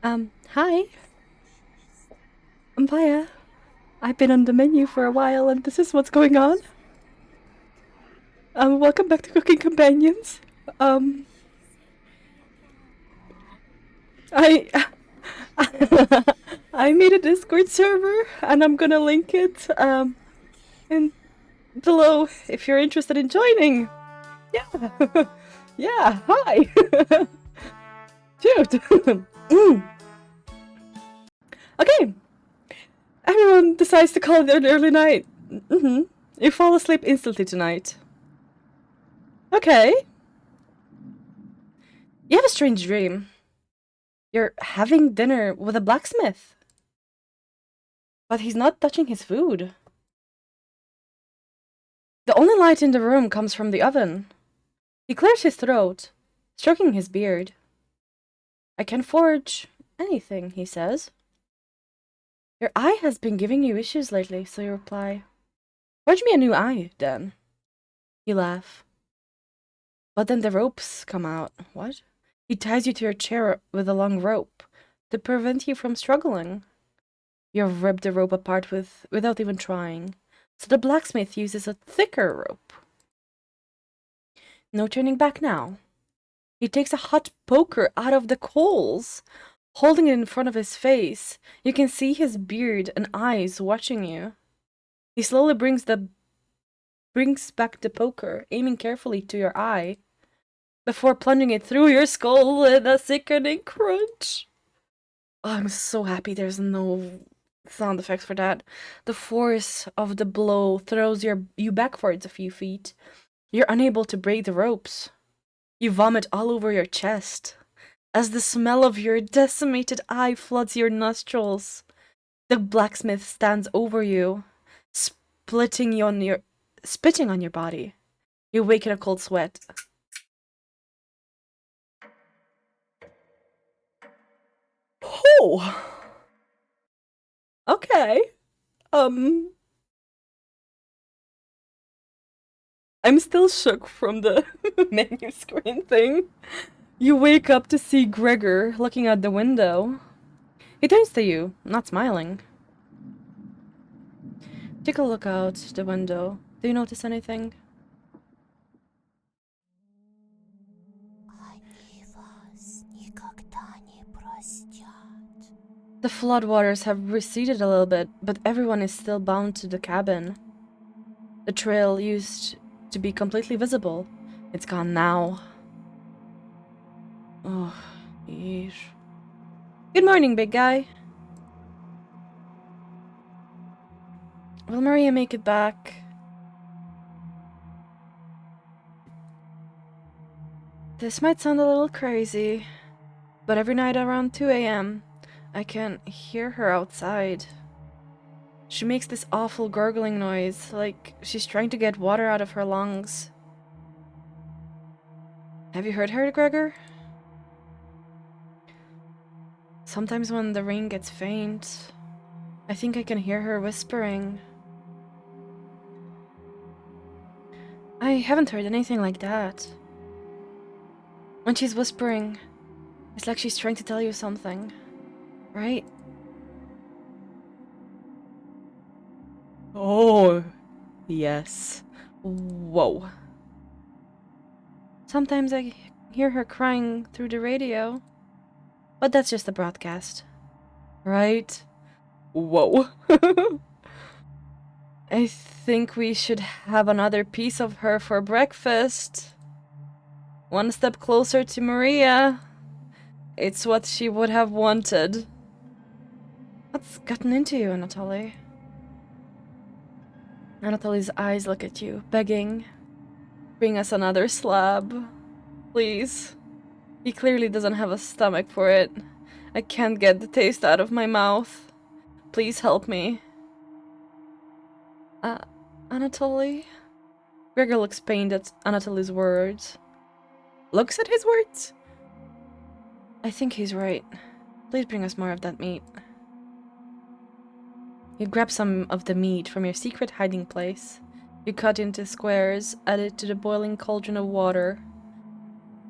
Hi, I'm Paya. I've been on the menu for a while and this is what's going on. Welcome back to Cooking Companions. Um, I I made a Discord server and I'm gonna link it in below if you're interested in joining. Yeah. Yeah, hi. Shoot. Okay. Everyone decides to call it an early night. You fall asleep instantly tonight. Okay. You have a strange dream. You're having dinner with a blacksmith, but he's not touching his food. The only light in the room comes from the oven. He clears his throat, stroking his beard. I can forge anything, he says. Your eye has been giving you issues lately, so you reply. Forge me a new eye, then. You laugh. But then the ropes come out. What? He ties you to your chair with a long rope to prevent you from struggling. You've ripped the rope apart without even trying, so the blacksmith uses a thicker rope. No turning back now. He takes a hot poker out of the coals, holding it in front of his face. You can see his beard and eyes watching you. He slowly brings back the poker, aiming carefully to your eye, before plunging it through your skull with a sickening crunch. Oh, I'm so happy there's no sound effects for that. The force of the blow throws you backwards a few feet. You're unable to break the ropes. You vomit all over your chest as the smell of your decimated eye floods your nostrils. The blacksmith stands over you, spitting on your body. You wake in a cold sweat. Oh, okay. Um, I'm still shook from the menu screen thing. You wake up to see Gregor looking out the window. He turns to you, not smiling. Take a look out the window. Do you notice anything? The floodwaters have receded a little bit, but everyone is still bound to the cabin. The trail used to be completely visible. It's gone now. Oh, yeesh. Good morning, big guy. Will Maria make it back? This might sound a little crazy, but every night around 2 a.m., I can hear her outside. She makes this awful gurgling noise, like she's trying to get water out of her lungs. Have you heard her, Gregor? Sometimes when the rain gets faint, I think I can hear her whispering. I haven't heard anything like that. When she's whispering, it's like she's trying to tell you something, right? Oh, yes. Whoa. Sometimes I hear her crying through the radio, but that's just a broadcast, right? Whoa. I think we should have another piece of her for breakfast. One step closer to Maria. It's what she would have wanted. What's gotten into you, Anatoly? Anatoly's eyes look at you, begging. Bring us another slab. Please. He clearly doesn't have a stomach for it. I can't get the taste out of my mouth. Please help me. Anatoly? Gregor looks pained at Anatoly's words. Looks at his words? I think he's right. Please bring us more of that meat. You grab some of the meat from your secret hiding place. You cut into squares, add it to the boiling cauldron of water.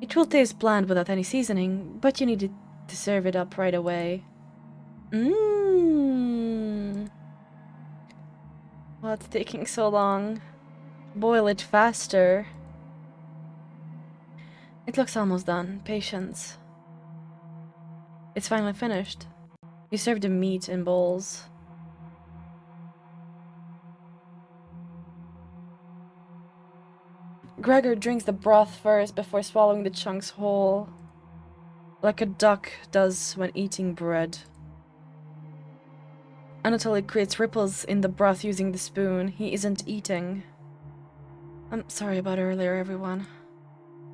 It will taste bland without any seasoning, but you need it to serve it up right away. Mmm. What's taking so long? Boil it faster. It looks almost done. Patience. It's finally finished. You serve the meat in bowls. Gregor drinks the broth first before swallowing the chunks whole, like a duck does when eating bread. Anatoly creates ripples in the broth using the spoon. He isn't eating. I'm sorry about earlier, everyone.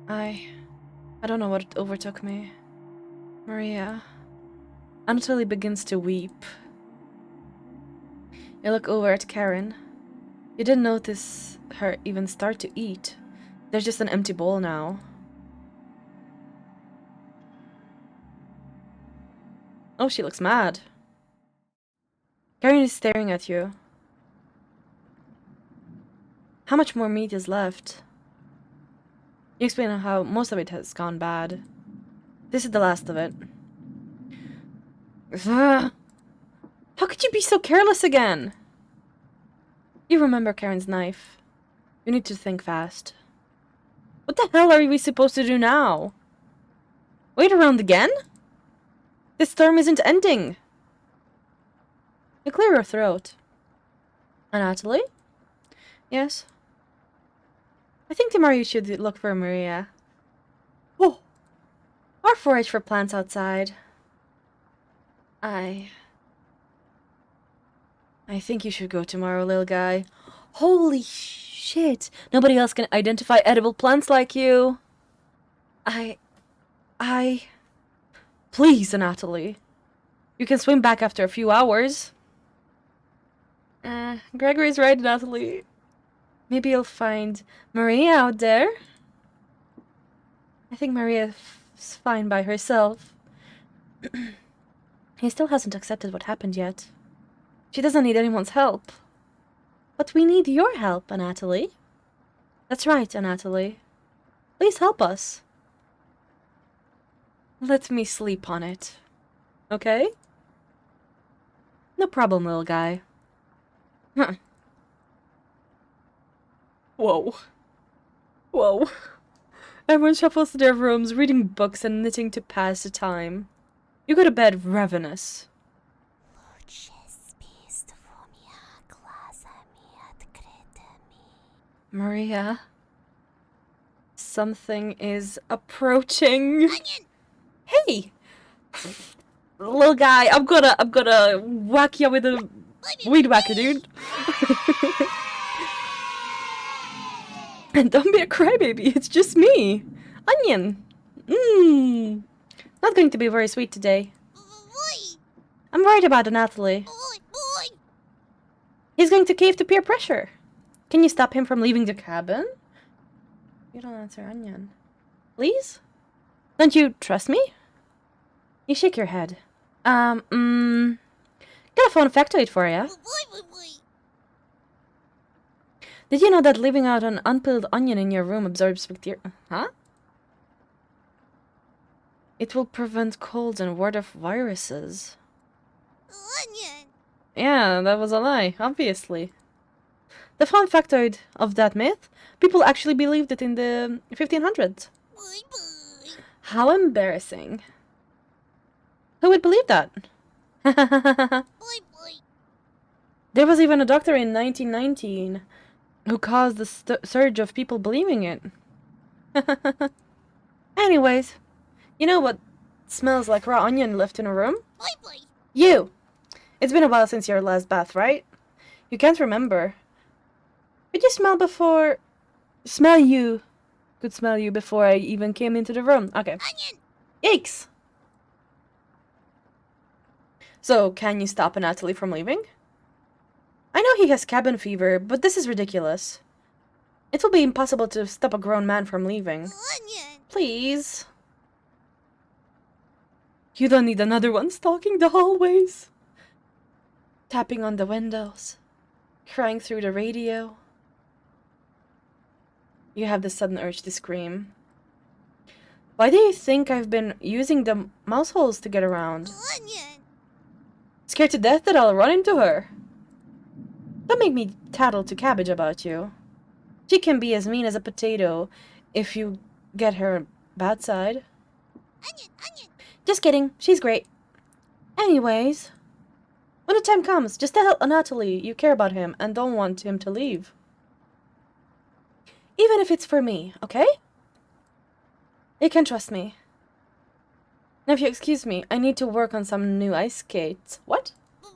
I don't know what overtook me. Maria. Anatoly begins to weep. You look over at Karen. You didn't notice her even start to eat. There's just an empty bowl now. Oh, she looks mad. Karen is staring at you. How much more meat is left? You explain how most of it has gone bad. This is the last of it. Ugh. How could you be so careless again? You remember Karen's knife. You need to think fast. What the hell are we supposed to do now? Wait around again? This storm isn't ending. You clear your throat. Anatoly? Yes? I think tomorrow you should look for Maria. Oh! Or forage for plants outside. I think you should go tomorrow, little guy. Holy shit! Nobody else can identify edible plants like you. Please, Anatoly. You can swim back after a few hours. Gregory's right, Anatoly. Maybe you'll find Maria out there. I think Maria's fine by herself. He still hasn't accepted what happened yet. She doesn't need anyone's help. But we need your help, Anatoly. That's right, Anatoly. Please help us. Let me sleep on it. Okay? No problem, little guy. Huh. Whoa. Whoa. Everyone shuffles to their rooms, reading books and knitting to pass the time. You go to bed ravenous. Maria. Something is approaching. Onion! Hey! Little guy, I'm gonna whack you with a weed whacker, dude. And don't be a crybaby, it's just me. Onion. Not going to be very sweet today. Boy! I'm worried about Anatoly. Boy! He's going to cave to peer pressure. Can you stop him from leaving the cabin? You don't answer, Onion. Please? Don't you trust me? You shake your head. Got a fun factoid for you. Boy! Did you know that leaving out an unpeeled onion in your room absorbs bacteria? Huh? It will prevent colds and ward off viruses. Onion! Yeah, that was a lie, obviously. The fun factoid of that myth, people actually believed it in the 1500s. Boy! How embarrassing. Who would believe that? Boy! There was even a doctor in 1919 who caused the surge of people believing it. Anyways, you know what smells like raw onion left in a room? Boy! You! It's been a while since your last bath, right? You can't remember. Could you smell before... Smell you. Could smell you before I even came into the room. Okay. Onion! Yikes! So, can you stop Anatoly from leaving? I know he has cabin fever, but this is ridiculous. It will be impossible to stop a grown man from leaving. Onion! Please. You don't need another one stalking the hallways. Tapping on the windows. Crying through the radio. You have the sudden urge to scream. Why do you think I've been using the mouse holes to get around? Onion. Scared to death that I'll run into her. Don't make me tattle to Cabbage about you. She can be as mean as a potato if you get her bad side. Onion. Just kidding, she's great. Anyways, when the time comes, just tell Natalie you care about him and don't want him to leave. Even if it's for me, okay? You can trust me. Now, if you excuse me, I need to work on some new ice skates. What? Boy.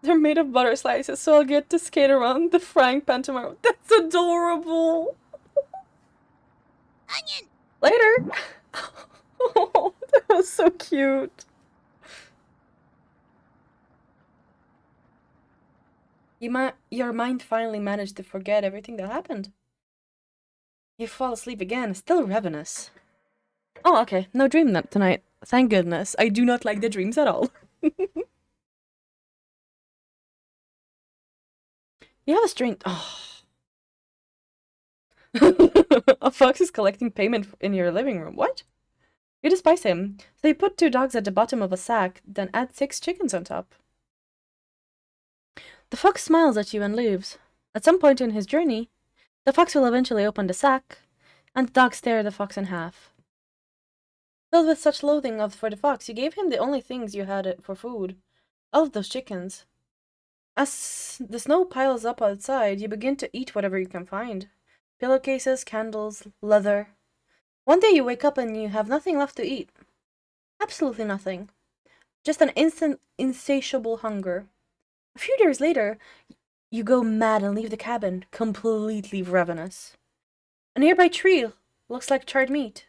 They're made of butter slices, so I'll get to skate around the frying pan tomorrow. That's adorable! Onion. Later! Oh, that was so cute. Your mind finally managed to forget everything that happened. You fall asleep again, still ravenous. Oh, okay. No dream nap tonight. Thank goodness. I do not like the dreams at all. You have a strange... Oh. A fox is collecting payment in your living room. What? You despise him. So you put 2 dogs at the bottom of a sack, then add 6 chickens on top. The fox smiles at you and leaves. At some point in his journey, the fox will eventually open the sack, and the dogs tear the fox in half. Filled with such loathing for the fox, you gave him the only things you had for food. All of those chickens. As the snow piles up outside, you begin to eat whatever you can find. Pillowcases, candles, leather. One day you wake up and you have nothing left to eat. Absolutely nothing. Just an insatiable hunger. A few days later, you go mad and leave the cabin, completely ravenous. A nearby tree looks like charred meat.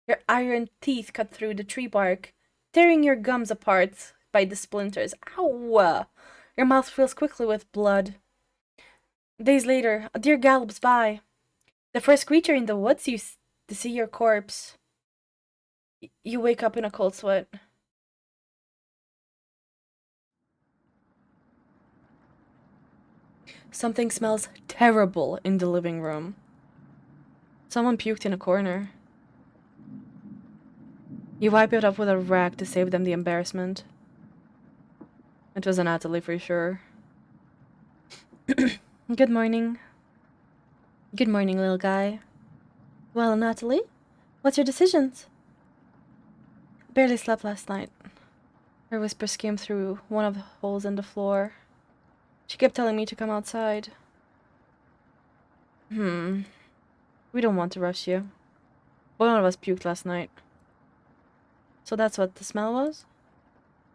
Your iron teeth cut through the tree bark, tearing your gums apart by the splinters. Ow! Your mouth fills quickly with blood. Days later, a deer gallops by. The first creature in the woods to see your corpse. You wake up in a cold sweat. Something smells terrible in the living room. Someone puked in a corner. You wipe it up with a rag to save them the embarrassment. It was Natalie for sure. Good morning. Good morning, little guy. Well, Natalie, what's your decisions? Barely slept last night. Her whispers came through one of the holes in the floor. She kept telling me to come outside. We don't want to rush you. One of us puked last night. So that's what the smell was?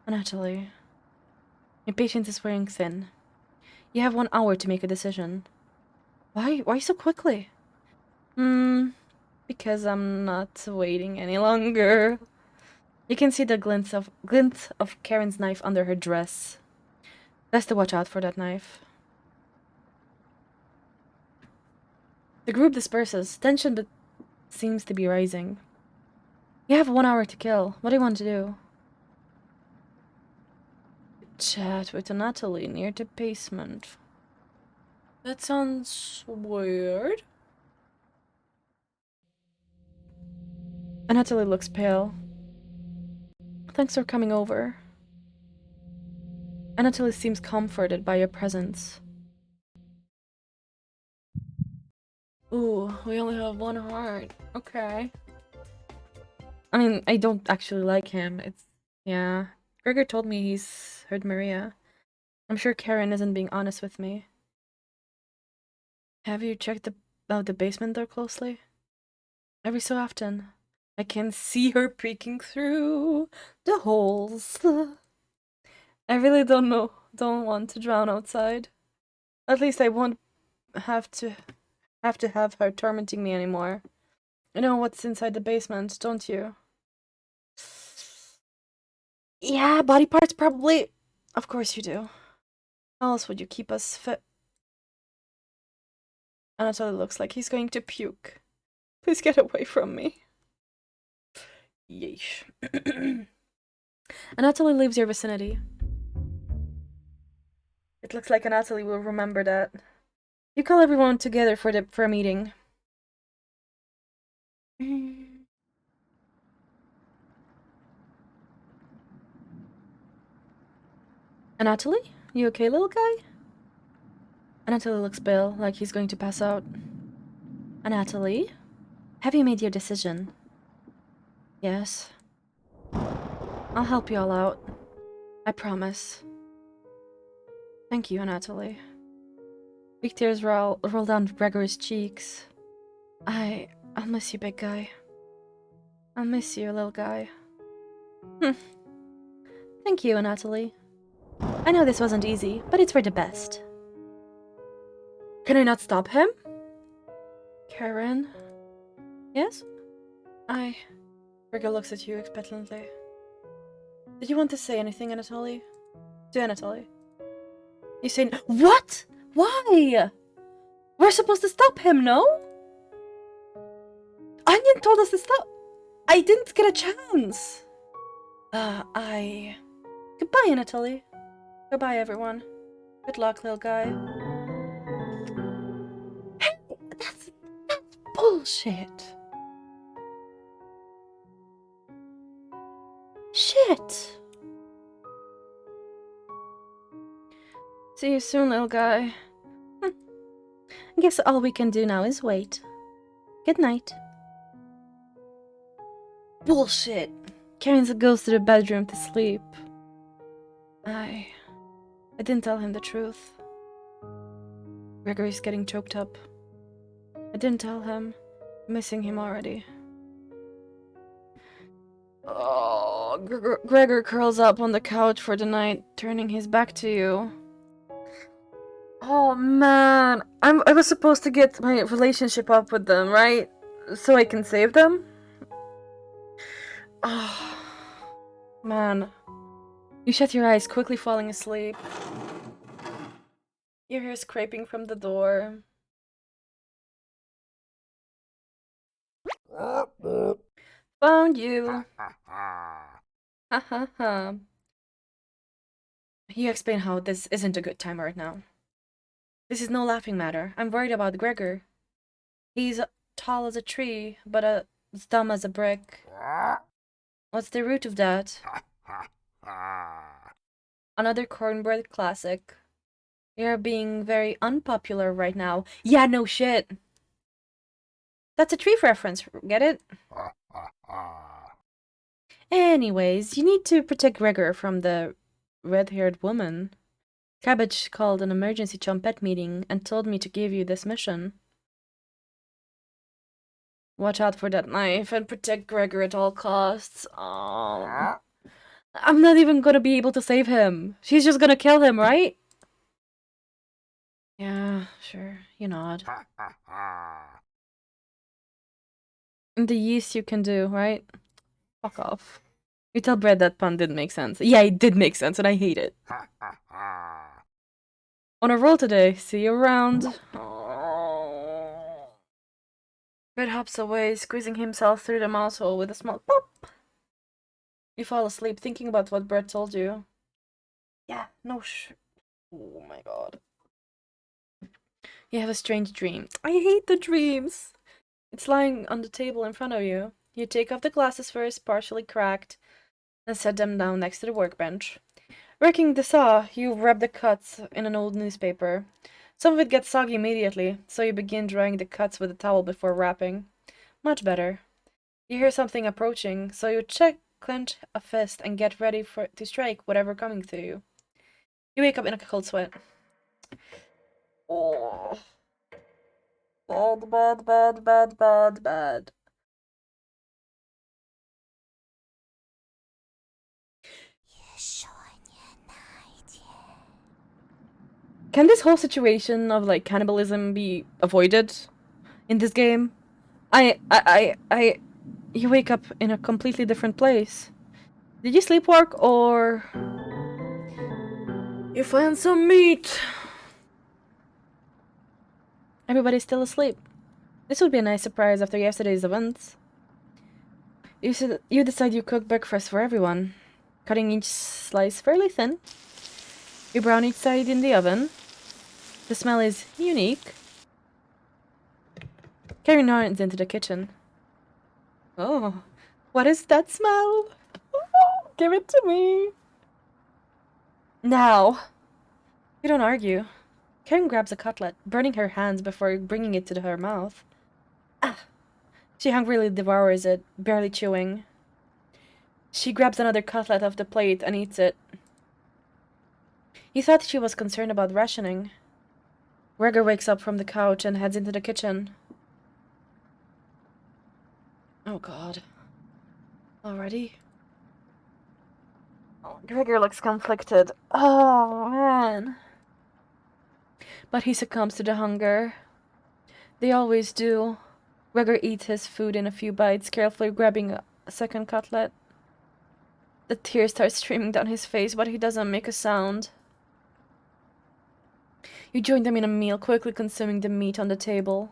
Natalie, your patience is wearing thin. You have 1 hour to make a decision. Why so quickly? Because I'm not waiting any longer. You can see the glint of Karen's knife under her dress. Best to watch out for that knife. The group disperses. Tension seems to be rising. You have 1 hour to kill. What do you want to do? Chat with Natalie near the basement. That sounds weird. Natalie looks pale. Thanks for coming over. Natalie seems comforted by your presence. Ooh, we only have 1 heart. Okay. I mean, I don't actually like him. Yeah. Gregor told me he's heard Maria. I'm sure Karen isn't being honest with me. Have you checked out the basement door closely? Every so often. I can see her peeking through the holes. I really don't want to drown outside. At least I won't have to have her tormenting me anymore. You know what's inside the basement, don't you? Yeah, body parts probably. Of course you do. How else would you keep us fit? Anatoly looks like he's going to puke. Please get away from me. Yeesh. Anatoly leaves your vicinity. It looks like Anatoly will remember that. You call everyone together for a meeting. Mm. Anatoly? You okay, little guy? Anatoly looks pale, like he's going to pass out. Anatoly? Have you made your decision? Yes. I'll help you all out. I promise. Thank you, Anatoly. Big tears roll down Gregory's cheeks. I'll miss you, big guy. I'll miss you, little guy. Thank you, Anatoly. I know this wasn't easy, but it's for the best. Can I not stop him? Karen? Yes? Gregor looks at you expectantly. Did you want to say anything, Anatoly? To Anatoly. You saying, what? Why? We're supposed to stop him, no? Onion told us to stop. I didn't get a chance. Goodbye, Anatoly. Goodbye, everyone. Good luck, little guy. Hey, that's bullshit. Shit. See you soon, little guy. I guess all we can do now is wait. Good night. Bullshit. Karen goes to the bedroom to sleep. I didn't tell him the truth. Gregory's getting choked up. I didn't tell him. I'm missing him already. Oh, Gregor curls up on the couch for the night, turning his back to you. Oh man, I was supposed to get my relationship up with them, right? So I can save them? Oh, man. You shut your eyes, quickly falling asleep. You hear scraping from the door. Found you. Ha ha ha. You explain how this isn't a good time right now. This is no laughing matter. I'm worried about Gregor. He's tall as a tree, but as dumb as a brick. What's the root of that? Another cornbread classic. You're being very unpopular right now. Yeah, no shit. That's a tree reference, get it? Anyways, you need to protect Gregor from the red-haired woman. Cabbage called an emergency trumpet meeting and told me to give you this mission. Watch out for that knife and protect Gregor at all costs. Oh. I'm not even gonna be able to save him. She's just gonna kill him, right? Yeah, sure. You nod. And the yeast you can do, right? Fuck off. You tell Brett that pun didn't make sense. Yeah, it did make sense, and I hate it. On a roll today. See you around. Brett hops away, squeezing himself through the mouse hole with a small pop. You fall asleep thinking about what Brett told you. Yeah, no oh my god. You have a strange dream. I hate the dreams. It's lying on the table in front of you. You take off the glasses first, partially cracked, and set them down next to the workbench. Working the saw, you rub the cuts in an old newspaper. Some of it gets soggy immediately, so you begin drying the cuts with a towel before wrapping. Much better. You hear something approaching, so you clench a fist and get ready to strike whatever coming to you. You wake up in a cold sweat. Oh. Bad. Can this whole situation of like cannibalism be avoided in this game? You wake up in a completely different place. Did you sleepwalk or you find some meat? Everybody's still asleep. This would be a nice surprise after yesterday's events. You decide you cook breakfast for everyone, cutting each slice fairly thin. You brown each side in the oven. The smell is unique. Carrie runs into the kitchen. Oh, what is that smell? Give it to me. Now. We don't argue. Karen grabs a cutlet, burning her hands before bringing it to her mouth. Ah! She hungrily devours it, barely chewing. She grabs another cutlet off the plate and eats it. He thought she was concerned about rationing. Gregor wakes up from the couch and heads into the kitchen. Oh god. Already? Oh, Gregor looks conflicted. Oh, man. But he succumbs to the hunger. They always do. Gregor eats his food in a few bites, carefully grabbing a second cutlet. The tears start streaming down his face, but he doesn't make a sound. You join them in a meal, quickly consuming the meat on the table.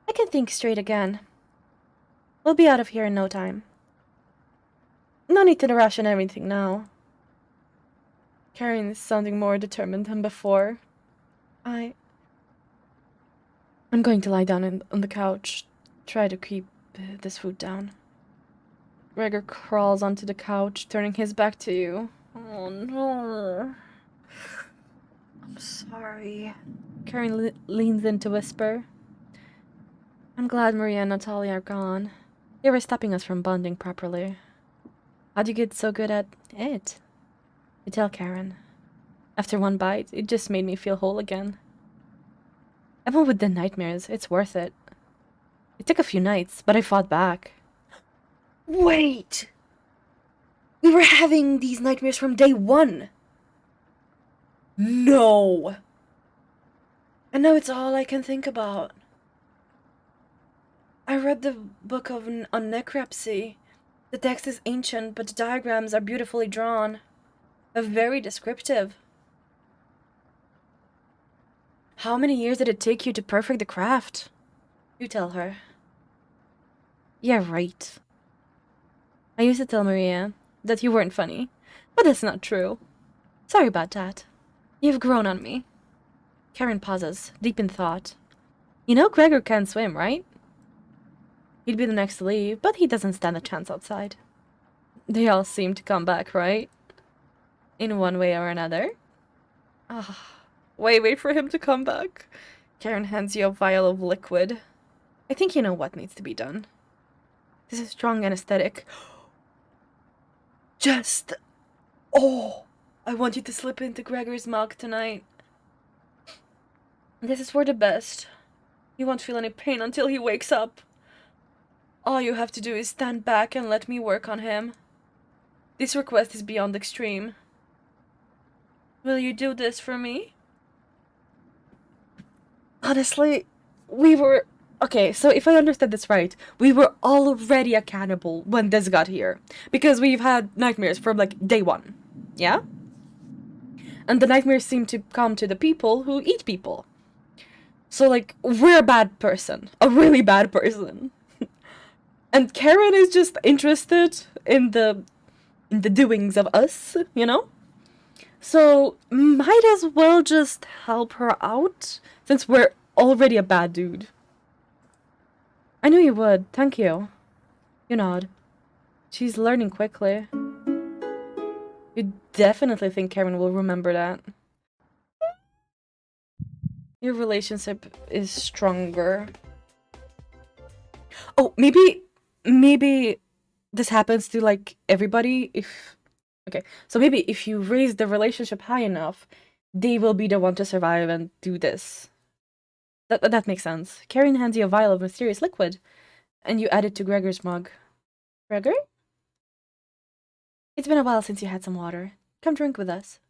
I can think straight again. We'll be out of here in no time. No need to ration everything now. Karen is sounding more determined than before. I'm going to lie down on the couch. Try to keep this food down. Gregor crawls onto the couch, turning his back to you. Oh no. I'm sorry. Karen leans in to whisper. I'm glad Maria and Natalia are gone. They were stopping us from bonding properly. How'd you get so good at it? You tell Karen. After one bite, it just made me feel whole again. Even with the nightmares, it's worth it. It took a few nights, but I fought back. Wait! We were having these nightmares from day one! No! And now it's all I can think about. I read the book on necropsy. The text is ancient, but the diagrams are beautifully drawn. Very descriptive. How many years did it take you to perfect the craft? You tell her. Yeah, right. I used to tell Maria that you weren't funny, but that's not true. Sorry about that. You've grown on me. Karen pauses, deep in thought. You know Gregor can't swim, right? He'd be the next to leave, but he doesn't stand a chance outside. They all seem to come back, right? In one way or another. Ah, wait for him to come back. Karen hands you a vial of liquid. I think you know what needs to be done. This is strong anesthetic. Oh, I want you to slip into Gregor's mouth tonight. This is for the best. You won't feel any pain until he wakes up. All you have to do is stand back and let me work on him. This request is beyond extreme. Will you do this for me? Honestly, we were... Okay, so if I understand this right, we were already a cannibal when this got here. Because we've had nightmares from, like, day one. Yeah? And the nightmares seem to come to the people who eat people. So, like, we're a bad person. A really bad person. And Karen is just interested in the doings of us, you know? So, might as well just help her out, since we're already a bad dude. I knew you would, thank you. You nod. She's learning quickly. You definitely think Karen will remember that. Your relationship is stronger. Oh, maybe this happens to, like, everybody if... Okay, so maybe if you raise the relationship high enough, they will be the one to survive and do this. That makes sense. Karen hands you a vial of mysterious liquid, and you add it to Gregor's mug. Gregor? It's been a while since you had some water. Come drink with us.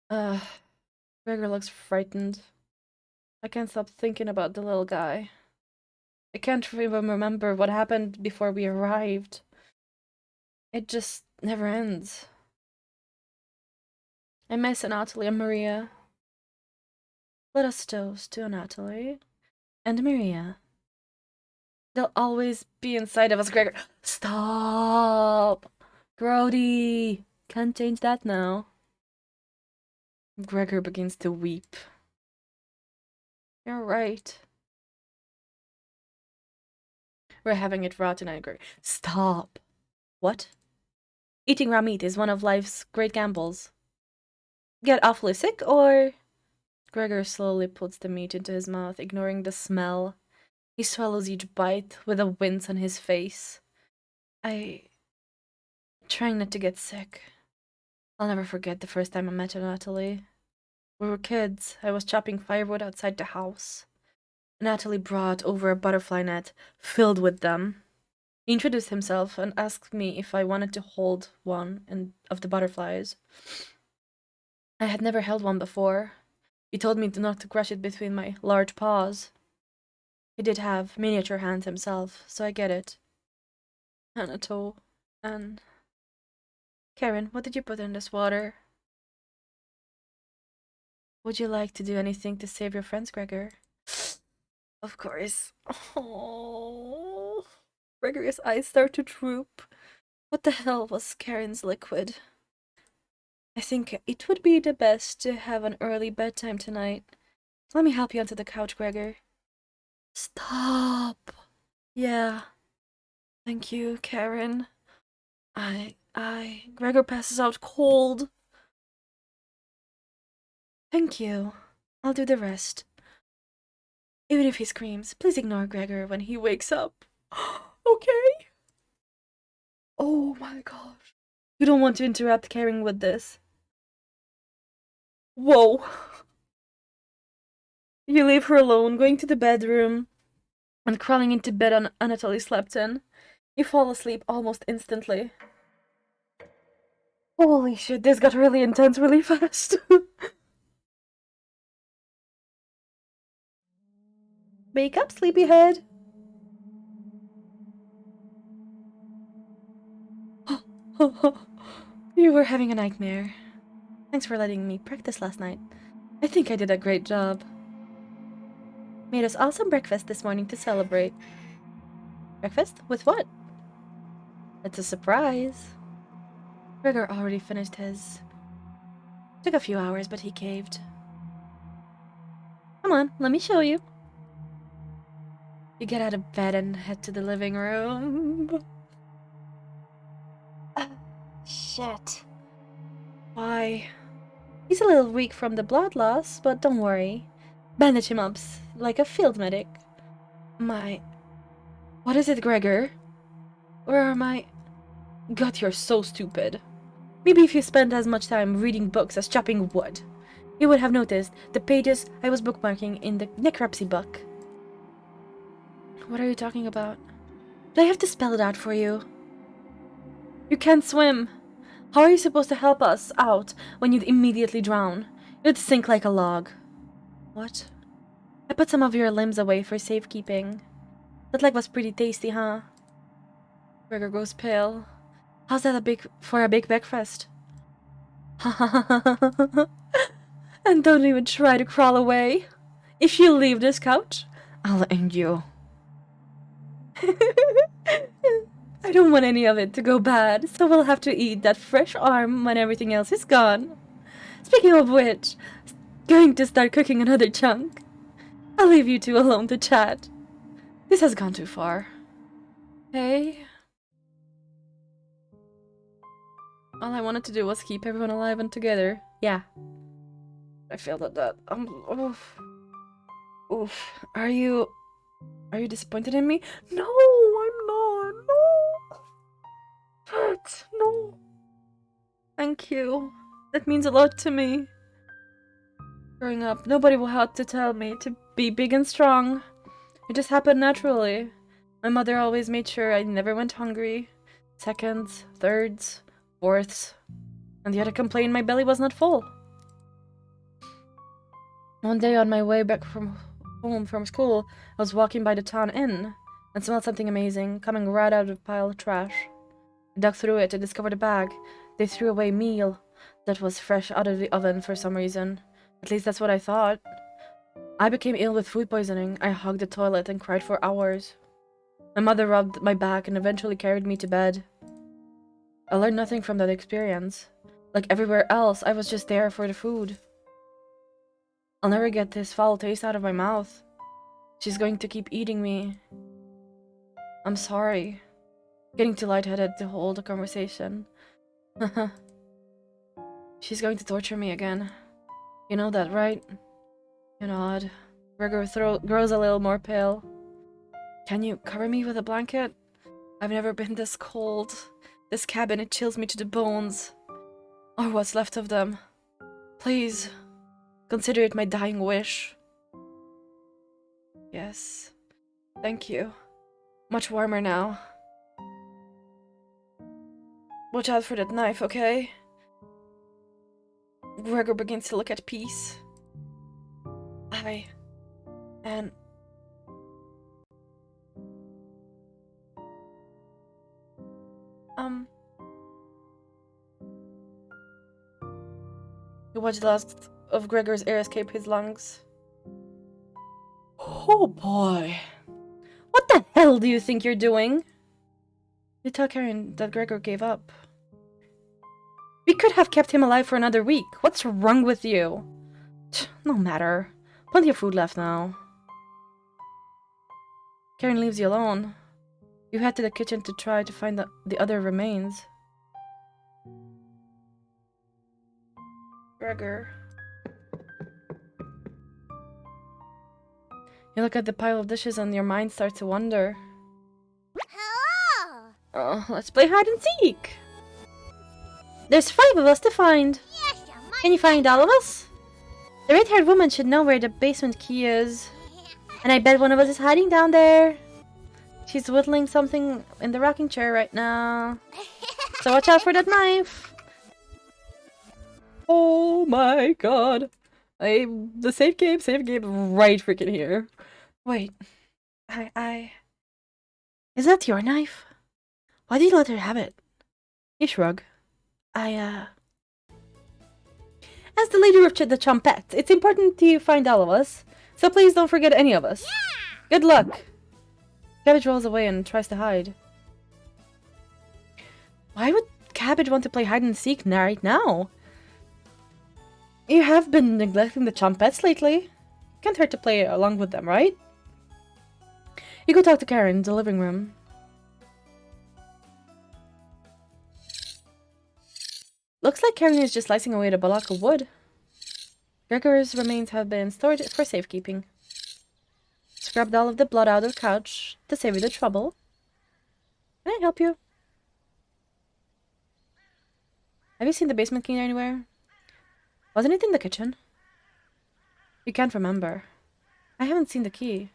Gregor looks frightened. I can't stop thinking about the little guy. I can't even remember what happened before we arrived. It just never ends. I miss Anatoly and Maria. Let us toast to Anatoly and Maria. They'll always be inside of us, Gregor. Stop! Grody! Can't change that now. Gregor begins to weep. You're right. We're having it raw tonight, Gregor. Stop. What? Eating raw meat is one of life's great gambles. Get awfully sick, or... Gregor slowly puts the meat into his mouth, ignoring the smell. He swallows each bite with a wince on his face. Trying not to get sick. I'll never forget the first time I met Natalie. We were kids. I was chopping firewood outside the house. Natalie brought over a butterfly net filled with them. He introduced himself and asked me if I wanted to hold one of the butterflies. I had never held one before. He told me not to crush it between my large paws. He did have miniature hands himself, so I get it. Anatole and... Karen, what did you put in this water? Would you like to do anything to save your friends, Gregor? Of course. Oh, Gregor's eyes start to droop. What the hell was Karen's liquid? I think it would be the best to have an early bedtime tonight. Let me help you onto the couch, Gregor. Stop. Yeah. Thank you, Karen. Gregor passes out cold. Thank you. I'll do the rest. Even if he screams, please ignore Gregor when he wakes up. Okay? Oh my gosh. You don't want to interrupt Karen with this. Whoa. You leave her alone, going to the bedroom and crawling into bed Anatoly slept in. You fall asleep almost instantly. Holy shit, this got really intense really fast. Wake up, sleepyhead. You were having a nightmare. Thanks for letting me practice last night. I think I did a great job. Made us awesome breakfast this morning to celebrate. Breakfast? With what? It's a surprise. Gregor already finished his. Took a few hours, but he caved. Come on, let me show you. You get out of bed and head to the living room. Shit. Why? He's a little weak from the blood loss, but don't worry. Bandage him up like a field medic. What is it, Gregor? Where are my... God, you're so stupid. Maybe if you spent as much time reading books as chopping wood, you would have noticed the pages I was bookmarking in the necropsy book. What are you talking about? Do I have to spell it out for you? You can't swim. How are you supposed to help us out when you'd immediately drown? You'd sink like a log. What? I put some of your limbs away for safekeeping. That leg was pretty tasty, huh? Gregor goes pale. How's that for a big breakfast? And don't even try to crawl away. If you leave this couch, I'll end you. I don't want any of it to go bad, so we'll have to eat that fresh arm when everything else is gone. Speaking of which, going to start cooking another chunk. I'll leave you two alone to chat. This has gone too far. Hey? All I wanted to do was keep everyone alive and together. Yeah. I failed at that. Oof. Oof. Are you disappointed in me? No, I'm not. No. But, no. Thank you. That means a lot to me. Growing up, nobody will have to tell me to be big and strong. It just happened naturally. My mother always made sure I never went hungry. Seconds, thirds, fourths. And yet I complained my belly was not full. One day on my way back home from school, I was walking by the town inn and smelled something amazing coming right out of a pile of trash. I dug through it and discovered a bag. They threw away meal that was fresh out of the oven for some reason. At least that's what I thought. I became ill with food poisoning. I hugged the toilet and cried for hours. My mother rubbed my back and eventually carried me to bed. I learned nothing from that experience. Like everywhere else, I was just there for the food. I'll never get this foul taste out of my mouth. She's going to keep eating me. I'm sorry. Getting too lightheaded to hold a conversation. She's going to torture me again. You know that, right? You nod. Gregor grows a little more pale. Can you cover me with a blanket? I've never been this cold. This cabin, it chills me to the bones. Or what's left of them. Please, consider it my dying wish. Yes. Thank you. Much warmer now. Watch out for that knife, okay? Gregor begins to look at Peace. And... You watch the last of Gregor's air escape his lungs. Oh boy. What the hell do you think you're doing? You tell Karen that Gregor gave up. We could have kept him alive for another week. What's wrong with you? No matter. Plenty of food left now. Karen leaves you alone. You head to the kitchen to try to find the other remains. Gregor. You look at the pile of dishes and your mind starts to wander. Hello. Oh, let's play hide and seek! There's 5 of us to find! Yes, Can you find all of us? The red-haired woman should know where the basement key is. And I bet one of us is hiding down there. She's whittling something in the rocking chair right now. So watch out for that knife! Oh my god! The save game right freaking here. Wait. Is that your knife? Why did you let her have it? You shrug. As the leader of the Chompettes, it's important to find all of us. So please don't forget any of us. Yeah! Good luck! Cabbage rolls away and tries to hide. Why would Cabbage want to play hide and seek right now? You have been neglecting the Chompettes lately. Can't hurt to play along with them, right? You go talk to Karen in the living room. Looks like Karen is just slicing away at a block of wood. Gregor's remains have been stored for safekeeping. Scrubbed all of the blood out of the couch to save you the trouble. Can I help you? Have you seen the basement key anywhere? Wasn't it in the kitchen? You can't remember. I haven't seen the key.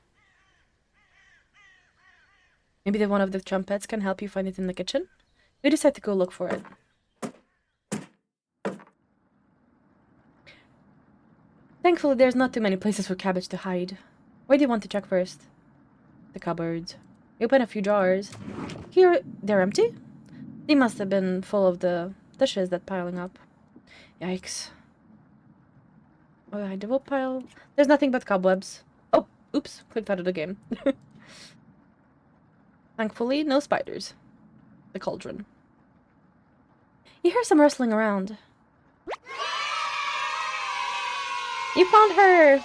Maybe one of the Chompettes can help you find it in the kitchen? You decide to go look for it. Thankfully, there's not too many places for Cabbage to hide. Where do you want to check first? The cupboards. You open a few drawers. Here, they're empty? They must have been full of the dishes that piling up. Yikes. Behind the wood pile, there's nothing but cobwebs. Oh, oops, clicked out of the game. Thankfully, no spiders. The cauldron. You hear some rustling around. You found her!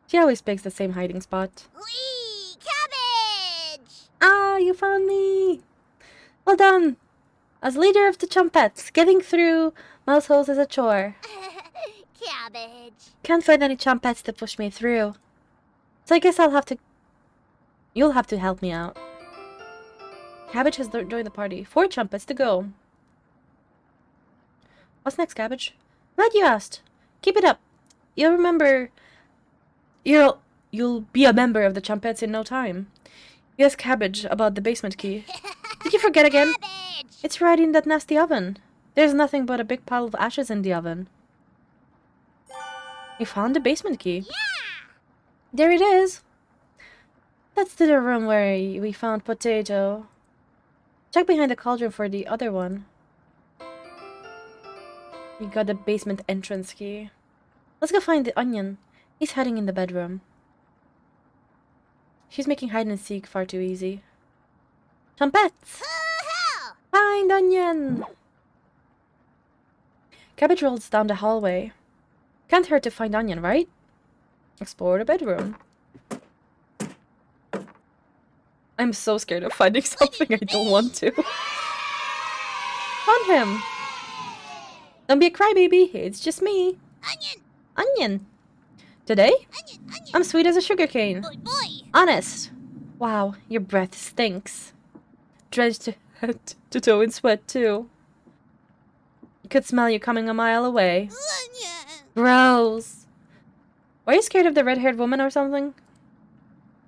She always picks the same hiding spot. Wee! Cabbage! Ah, you found me! Well done! As leader of the Chompettes, getting through mouse holes is a chore. Cabbage. Can't find any Chompettes to push me through. So I guess you'll have to help me out. Cabbage has joined the party. 4 Chompettes to go. What's next, Cabbage? Glad you asked. Keep it up. You'll be a member of the Chompettes in no time. Yes, Cabbage, about the basement key. Did you forget again? Cabbage! It's right in that nasty oven. There's nothing but a big pile of ashes in the oven. You found the basement key. Yeah! There it is. That's to the room where we found Potato. Check behind the cauldron for the other one. You got the basement entrance key. Let's go find the Onion. He's hiding in the bedroom. She's making hide and seek far too easy. Chompettes! Hoo-hoo! Find Onion! Cabbage rolls down the hallway. Can't hurt to find Onion, right? Explore the bedroom. I'm so scared of finding something I don't want to. Found him! Don't be a crybaby, it's just me. Onion! Onion! Today? Onion! Onion! I'm sweet as a sugarcane. Boy, boy! Honest. Wow, your breath stinks. Drenched to head to toe in sweat, too. You could smell you coming a mile away. Onion! Gross. Were you scared of the red-haired woman or something?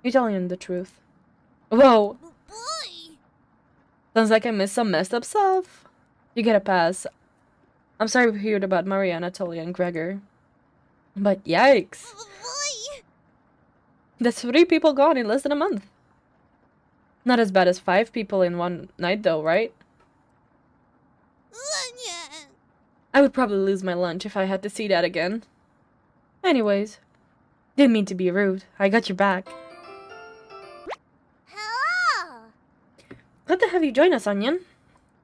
You're telling the truth. Whoa. Boy! Sounds like I missed some messed up stuff. You get a pass. I'm sorry we heard about Maria, Natalia, and Gregor. But yikes. Boy! That's 3 people gone in less than a month. Not as bad as 5 people in one night though, right? Onion! I would probably lose my lunch if I had to see that again. Anyways. Didn't mean to be rude. I got your back. Hello! Glad to have you join us, Onion.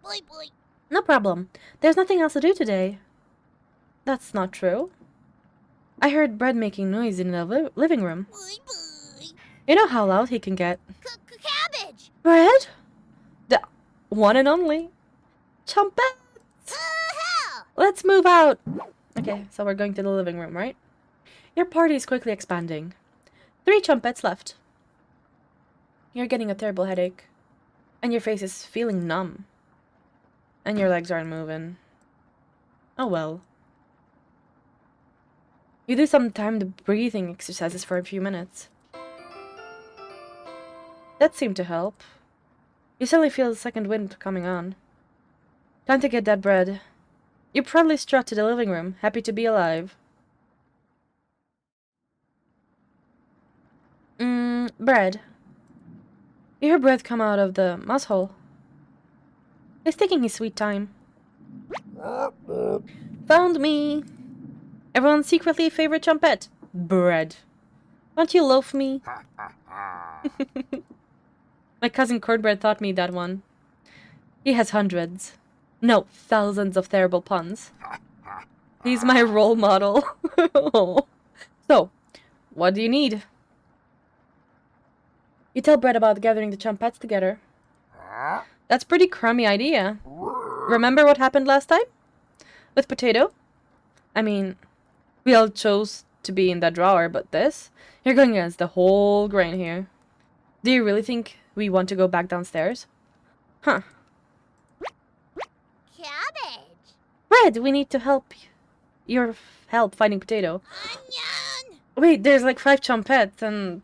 Boy, boy! No problem. There's nothing else to do today. That's not true. I heard Bread making noise in the living room. Boy, boy! You know how loud he can get. Cabbage! Bread? The one and only. Chumpet! Hell! Let's move out! Okay, so we're going to the living room, right? Your party is quickly expanding. 3 chumpets left. You're getting a terrible headache. And your face is feeling numb. And your legs aren't moving. Oh well. You do some timed breathing exercises for a few minutes. That seemed to help. You suddenly feel the second wind coming on. Time to get that bread. You proudly strut to the living room, happy to be alive. Bread. You hear bread come out of the mouse hole. He's taking his sweet time. Found me! Everyone's secretly favorite chumpet. Bread. Won't you loaf me? My cousin Cornbread taught me that one. He has hundreds. No, thousands of terrible puns. He's my role model. So, what do you need? You tell Bread about gathering the chumpets together. That's pretty crummy idea. Remember what happened last time? With Potato? I mean, we all chose to be in that drawer, but this? You're going against the whole grain here. Do you really think we want to go back downstairs? Huh. Cabbage! Bread, we need to help your help finding Potato. Onion! Wait, there's like 5 chumpets, and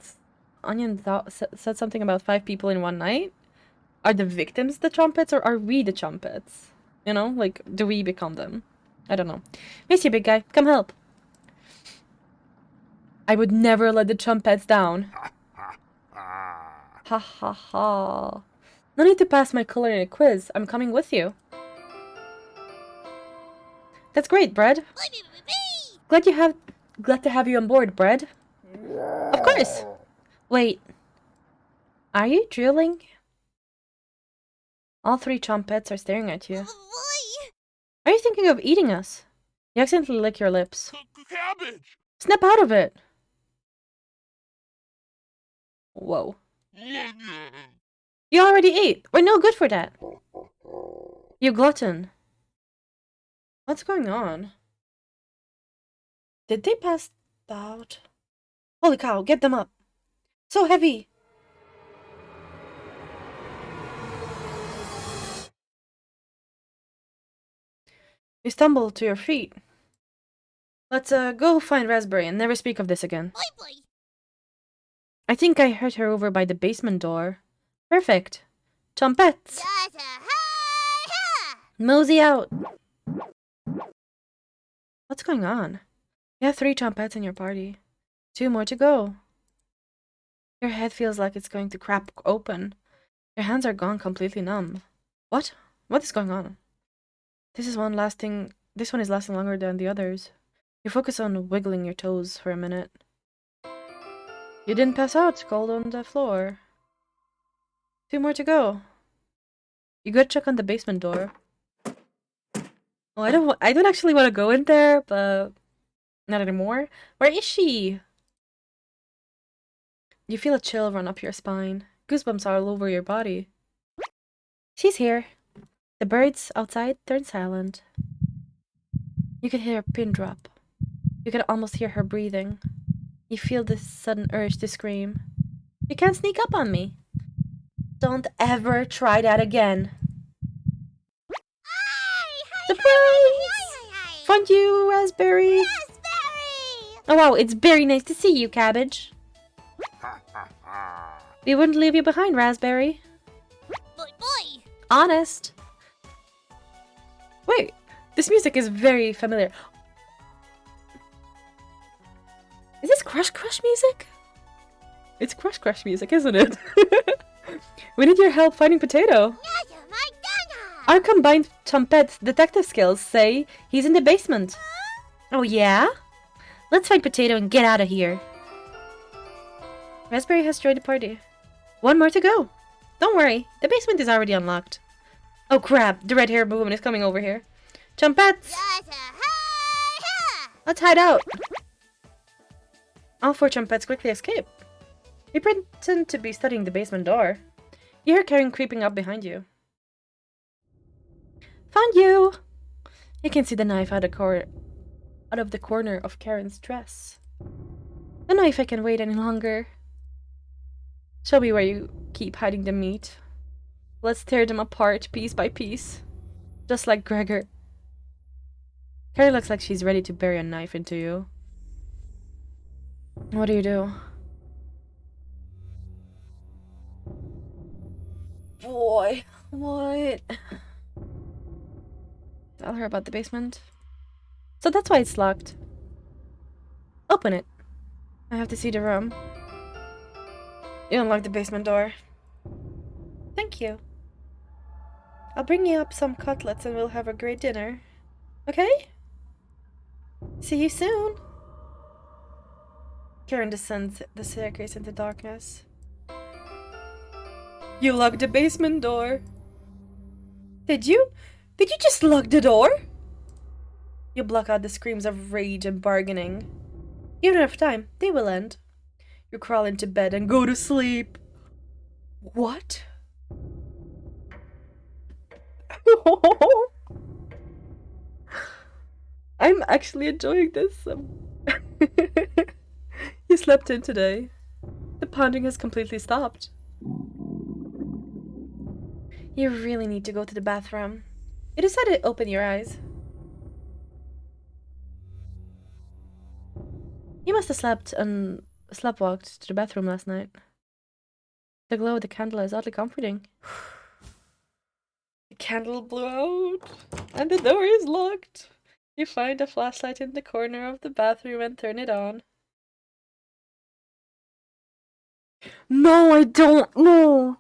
Onion said something about 5 people in one night? Are the victims the trumpets, or are we the trumpets? You know, like, do we become them? I don't know. Miss you, big guy. Come help. I would never let the trumpets down. Ha ha ha. No need to pass my culinary quiz. I'm coming with you. That's great, Bread. Glad to have you on board, Bread. Of course. Wait. Are you drooling? All 3 trumpets are staring at you. Boy! Are you thinking of eating us? You accidentally lick your lips. Cabbage! Snap out of it! Whoa. You already ate. We're no good for that. You glutton. What's going on? Did they pass out? Holy cow, get them up. So heavy. You stumble to your feet. Let's go find Raspberry and never speak of this again. Boy, boy! I think I heard her over by the basement door. Perfect. Trumpets. Mosey out. What's going on? You have 3 trumpets in your party. 2 more to go. Your head feels like it's going to crack open. Your hands are gone completely numb. What? What is going on? This one is lasting longer than the others. You focus on wiggling your toes for a minute. You didn't pass out, cold on the floor. 2 more to go. You go check on the basement door. Oh, I don't actually want to go in there, but not anymore. Where is she? You feel a chill run up your spine. goosebumps all over your body. She's here. The birds outside turn silent. You can hear a pin drop. You can almost hear her breathing. You feel this sudden urge to scream. You can't sneak up on me. Don't ever try that again. Surprise! Found you, Raspberry. Raspberry! Oh wow, it's very nice to see you, Cabbage. We wouldn't leave you behind, Raspberry. Boy! Honest. Wait, this music is very familiar. Is this Crush Crush music? It's Crush Crush music, isn't it? We need your help finding Potato. Our combined Chompette detective skills say he's in the basement. Oh yeah? Let's find Potato and get out of here. Raspberry has joined the party. One more to go. Don't worry, the basement is already unlocked. Oh crap, the red-haired woman is coming over here. Chompettes! Let's hide out. All four Chompettes quickly escape. You pretend to be studying the basement door. You hear Karen creeping up behind you. Found you! You can see the knife out of the corner of Karen's dress. The knife I can wait any longer. Show me where you keep hiding the meat. Let's tear them apart piece by piece. Just like Gregor. Karen looks like she's ready to bury a knife into you. What do you do? Boy, what? Tell her about the basement. So that's why it's locked. Open it. I have to see the room. You unlock the basement door. Thank you. I'll bring you up some cutlets and we'll have a great dinner. Okay? See you soon. Karen descends the staircase into darkness. You locked the basement door. Did you? Did you just lock the door? You block out the screams of rage and bargaining. You don't have time. They will end. You crawl into bed and go to sleep. What? I'm actually enjoying this. You slept in today. The pounding has completely stopped. You really need to go to the bathroom. You decided to open your eyes. You must have sleepwalked to the bathroom last night. The glow of the candle is oddly comforting. The candle blew out, and the door is locked. You find a flashlight in the corner of the bathroom and turn it on. No, I don't. No.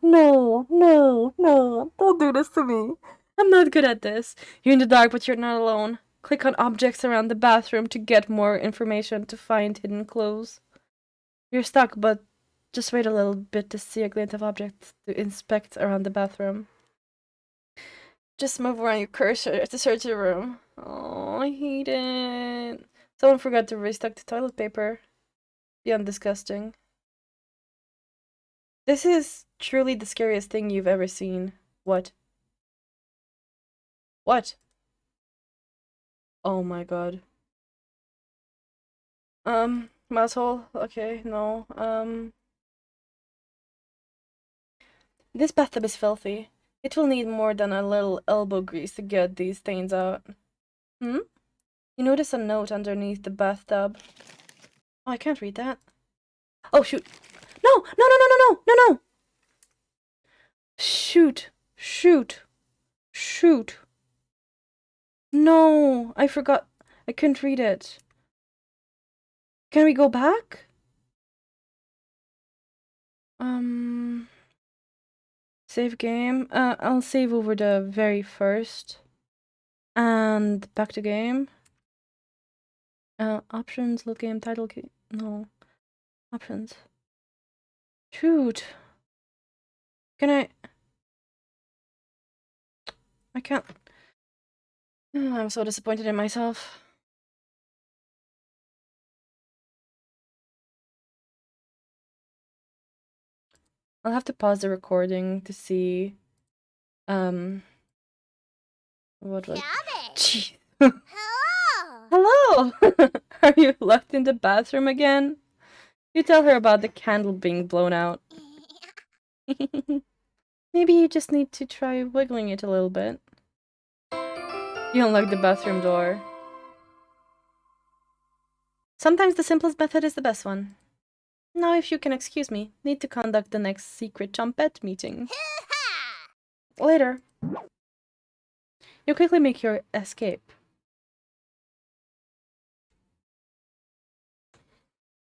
Don't do this to me. I'm not good at this. You're in the dark, but you're not alone. Click on objects around the bathroom to get more information to find hidden clues. You're stuck, but just wait a little bit to see a glint of objects to inspect around the bathroom. Just move around your cursor to search the room. Oh, I hate it. Someone forgot to restock the toilet paper. Beyond disgusting. This is truly the scariest thing you've ever seen. What? What? Oh my god. Mouse hole? Okay, no. This bathtub is filthy. It will need more than a little elbow grease to get these stains out. Hmm? You notice a note underneath the bathtub. Oh, I can't read that. Oh, shoot. No! No! Shoot. No, I forgot. I couldn't read it. Can we go back? Save game. I'll save over the very first. And back to game. Options, load game, title key. No. Options. Shoot. Can I can't. I'm so disappointed in myself. I'll have to pause the recording to see. What was? Cabbage. Jeez. Hello. Hello! Are you locked in the bathroom again? You tell her about the candle being blown out. Maybe you just need to try wiggling it a little bit. You unlock the bathroom door. Sometimes the simplest method is the best one. Now, if you can excuse me, need to conduct the next secret trumpet meeting. Later. You quickly make your escape.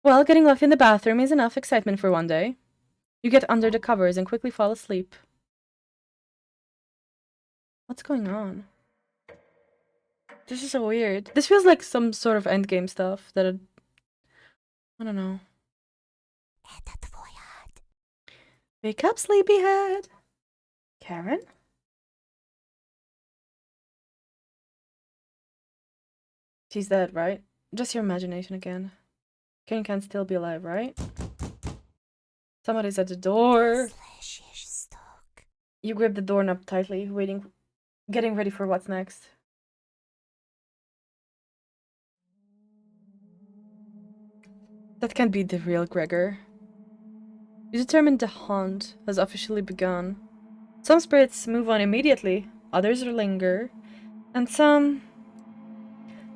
Well, getting locked in the bathroom is enough excitement for one day. You get under the covers and quickly fall asleep. What's going on? This is so weird. This feels like some sort of endgame stuff that I don't know. Wake up, sleepyhead! Karen? She's dead, right? Just your imagination again. Karen can still be alive, right? Somebody's at the door. You grip the doorknob tightly, getting ready for what's next. That can't be the real Gregor. You determine the hunt has officially begun. Some spirits move on immediately, others linger, and some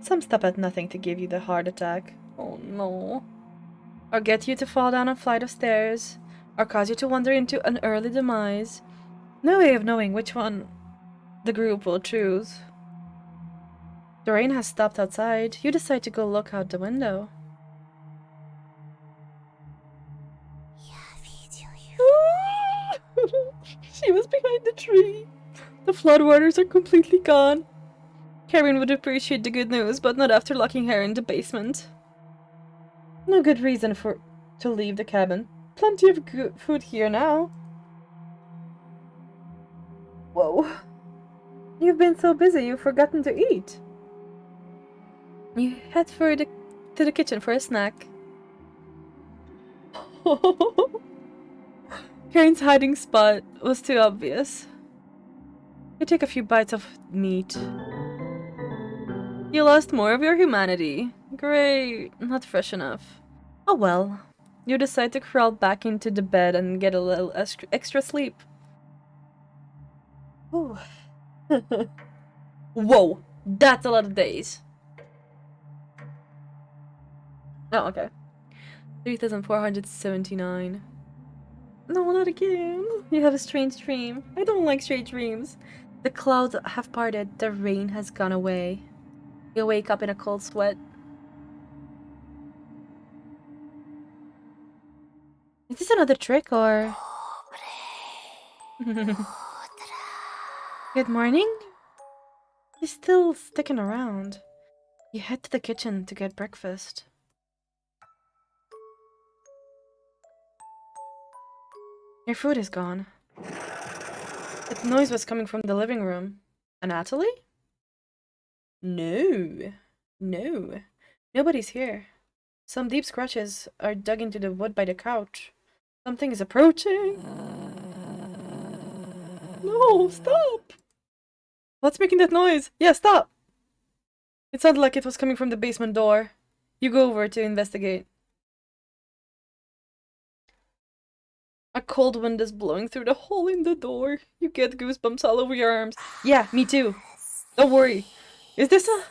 stop at nothing to give you the heart attack. Oh no. Or get you to fall down a flight of stairs, or cause you to wander into an early demise. No way of knowing which one the group will choose. The rain has stopped outside. You decide to go look out the window. She was behind the tree. The floodwaters are completely gone. Karen would appreciate the good news, but not after locking her in the basement. No good reason to leave the cabin. Plenty of good food here now. Whoa. You've been so busy you've forgotten to eat. You head to the kitchen for a snack. Karen's hiding spot was too obvious. You take a few bites of meat. You lost more of your humanity. Great, not fresh enough. Oh well. You decide to crawl back into the bed and get a little extra sleep. Ooh. Whoa, that's a lot of days. Oh, okay. 3,479. No, not again. You have a strange dream. I don't like strange dreams. The clouds have parted, the rain has gone away. You wake up in a cold sweat. Is this another trick or... Good morning? He's still sticking around. You head to the kitchen to get breakfast. Your food is gone. That noise was coming from the living room. Anatoly? No. No. Nobody's here. Some deep scratches are dug into the wood by the couch. Something is approaching. No, stop! What's making that noise? Yeah, stop! It sounded like it was coming from the basement door. You go over to investigate. A cold wind is blowing through the hole in the door. You get goosebumps all over your arms. Yeah, me too. Don't worry. Is this a...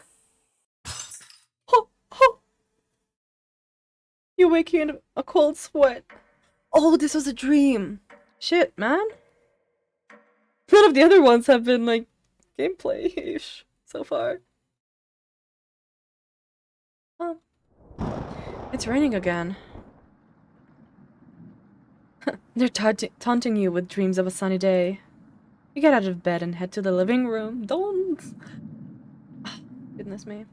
Oh, oh. You wake in a cold sweat. Oh, this was a dream. Shit, man. None of the other ones have been, like, gameplay-ish so far. Oh. It's raining again. They're taunting you with dreams of a sunny day. You get out of bed and head to the living room. Don't! Goodness me.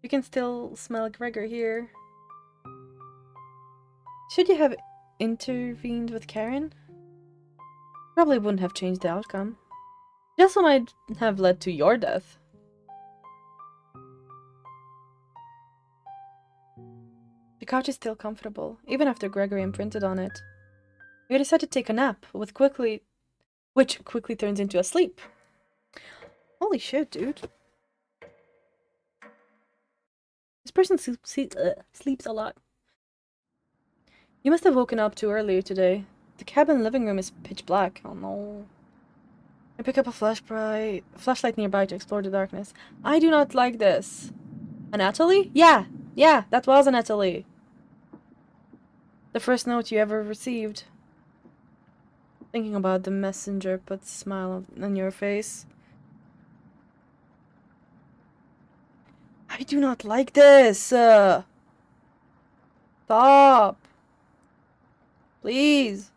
You can still smell Gregor here. Should you have intervened with Karen? Probably wouldn't have changed the outcome. It also might have led to your death. The couch is still comfortable, even after Gregory imprinted on it. You decide to take a nap, which quickly turns into a sleep. Holy shit, dude. This person sleeps a lot. You must have woken up too early today. The cabin living room is pitch black. Oh no. I pick up a flashlight nearby to explore the darkness. I do not like this. Anatoly? Yeah, that was Anatoly. The first note you ever received. Thinking about the messenger puts a smile on your face. I do not like this. Stop. Please.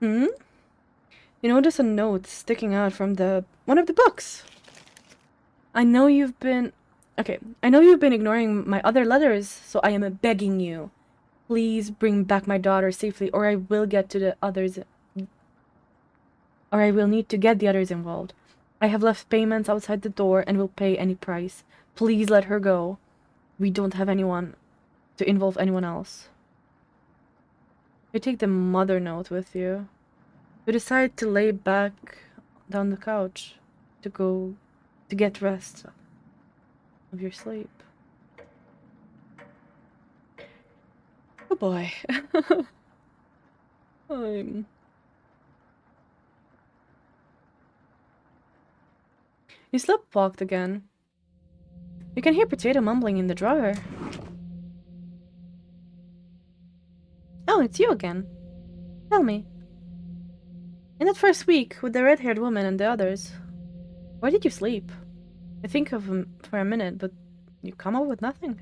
Hmm? You notice a note sticking out from one of the books. I know you've been ignoring my other letters, so I am begging you. Please bring back my daughter safely, or I will need to get the others involved. I have left payments outside the door and will pay any price. Please let her go. We don't have anyone to involve anyone else. You take the mother note with you. You decide to lay back down the couch to get rest of your sleep. Oh boy. You sleepwalked again. You can hear Potato mumbling in the drawer. Oh, it's you again. Tell me. In that first week, with the red-haired woman and the others, where did you sleep? I think of him for a minute, but you come up with nothing.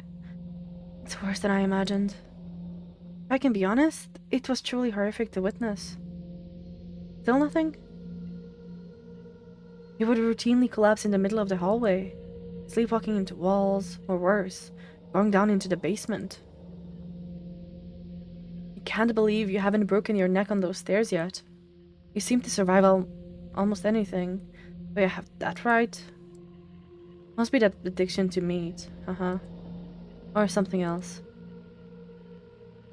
It's worse than I imagined. If I can be honest, it was truly horrific to witness. Still nothing? You would routinely collapse in the middle of the hallway, sleepwalking into walls, or worse, going down into the basement. I can't believe you haven't broken your neck on those stairs yet. You seem to survive almost anything. Do I have that right? Must be that addiction to meat, or something else.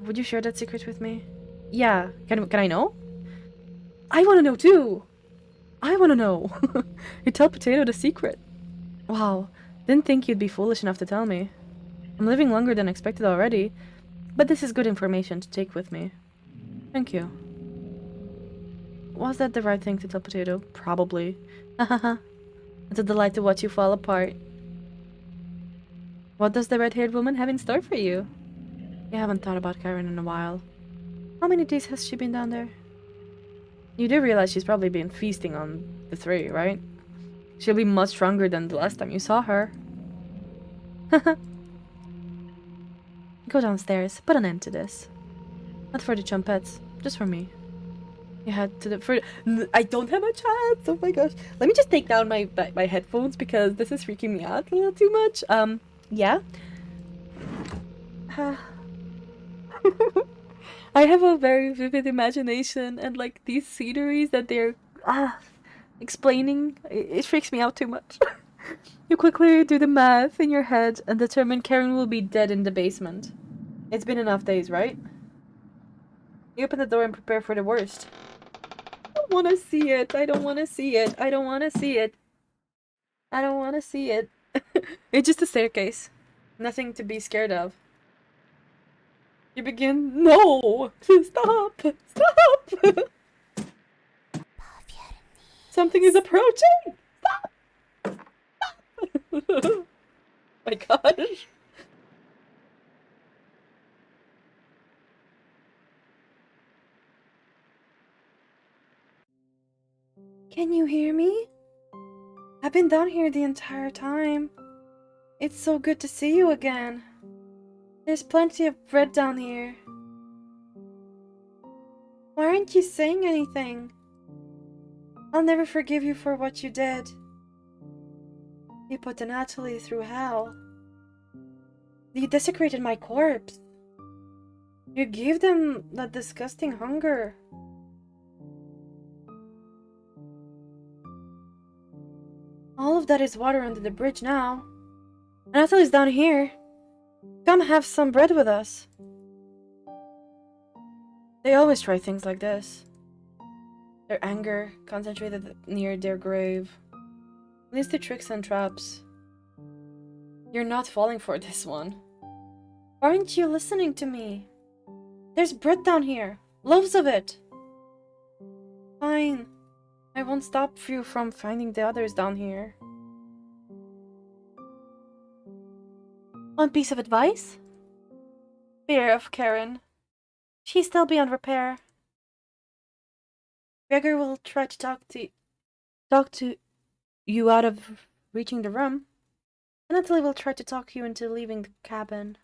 Would you share that secret with me? Yeah, can I know? I want to know too! I want to know! You tell Potato the secret. Wow, didn't think you'd be foolish enough to tell me. I'm living longer than expected already, but this is good information to take with me. Thank you. Was that the right thing to tell Potato? Probably. Hahaha. It's a delight to watch you fall apart. What does the red-haired woman have in store for you? You haven't thought about Karen in a while. How many days has she been down there? You do realize she's probably been feasting on the three, right? She'll be much stronger than the last time you saw her. Go downstairs, put an end to this. Not for the Chumpettes, just for me. You had to I don't have a chance. Oh my gosh. Let me just take down my headphones because this is freaking me out a little too much. Yeah. I have a very vivid imagination, and like these sceneries that they're explaining, it freaks me out too much. You quickly do the math in your head and determine Karen will be dead in the basement. It's been enough days, right? You open the door and prepare for the worst. I don't want to see it. I don't want to see it. I don't want to see it. I don't want to see it. It's just a staircase. Nothing to be scared of. You begin. No! Stop! Stop! Something is approaching! Stop! Stop! My gosh. Can you hear me? I've been down here the entire time. It's so good to see you again. There's plenty of bread down here. Why aren't you saying anything? I'll never forgive you for what you did. You put Anatoly through hell. You desecrated my corpse. You gave them that disgusting hunger. All of that is water under the bridge now. Anatoly's down here. Come have some bread with us. They always try things like this. Their anger concentrated near their grave. Leads to tricks and traps. You're not falling for this one. Aren't you listening to me? There's bread down here. Loaves of it. Fine. I won't stop you from finding the others down here. One piece of advice? Beware of Karen. She's still beyond repair. Gregor will try to talk to you out of reaching the room. And Natalie will try to talk you into leaving the cabin.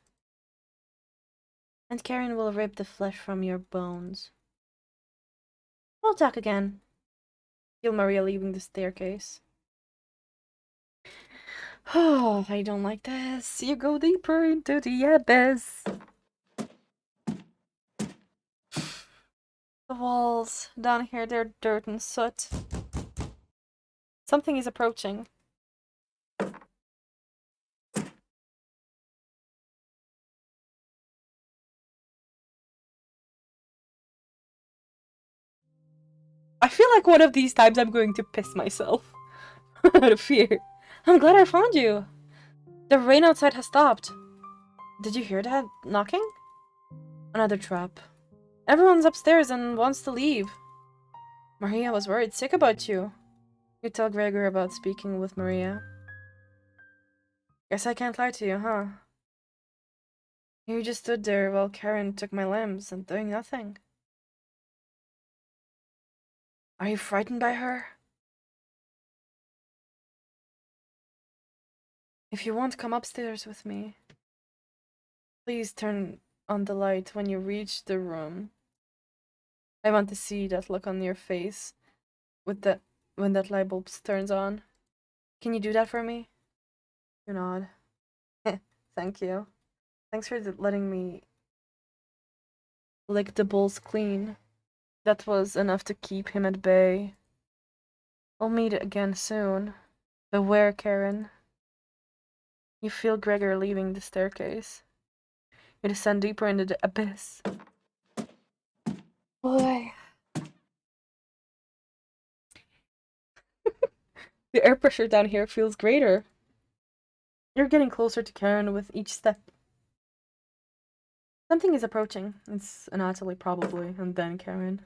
And Karen will rip the flesh from your bones. We'll talk again. Feel Maria leaving the staircase. Oh, I don't like this. You go deeper into the abyss. The walls down here, they're dirt and soot. Something is approaching. I feel like one of these times I'm going to piss myself out of fear. I'm glad I found you. The rain outside has stopped. Did you hear that knocking? Another trap. Everyone's upstairs and wants to leave. Maria was worried sick about you. You tell Gregor about speaking with Maria. Guess I can't lie to you, huh? You just stood there while Karen took my limbs and doing nothing. Are you frightened by her? If you want, come upstairs with me. Please turn on the light when you reach the room. I want to see that look on your face with when that light bulb turns on. Can you do that for me? You nod. Thank you. Thanks for letting me lick the bulls clean. That was enough to keep him at bay. We'll meet again soon. Beware, Karen. You feel Gregor leaving the staircase. You descend deeper into the abyss. Boy. The air pressure down here feels greater. You're getting closer to Karen with each step. Something is approaching. It's Natalie, probably, and then Karen.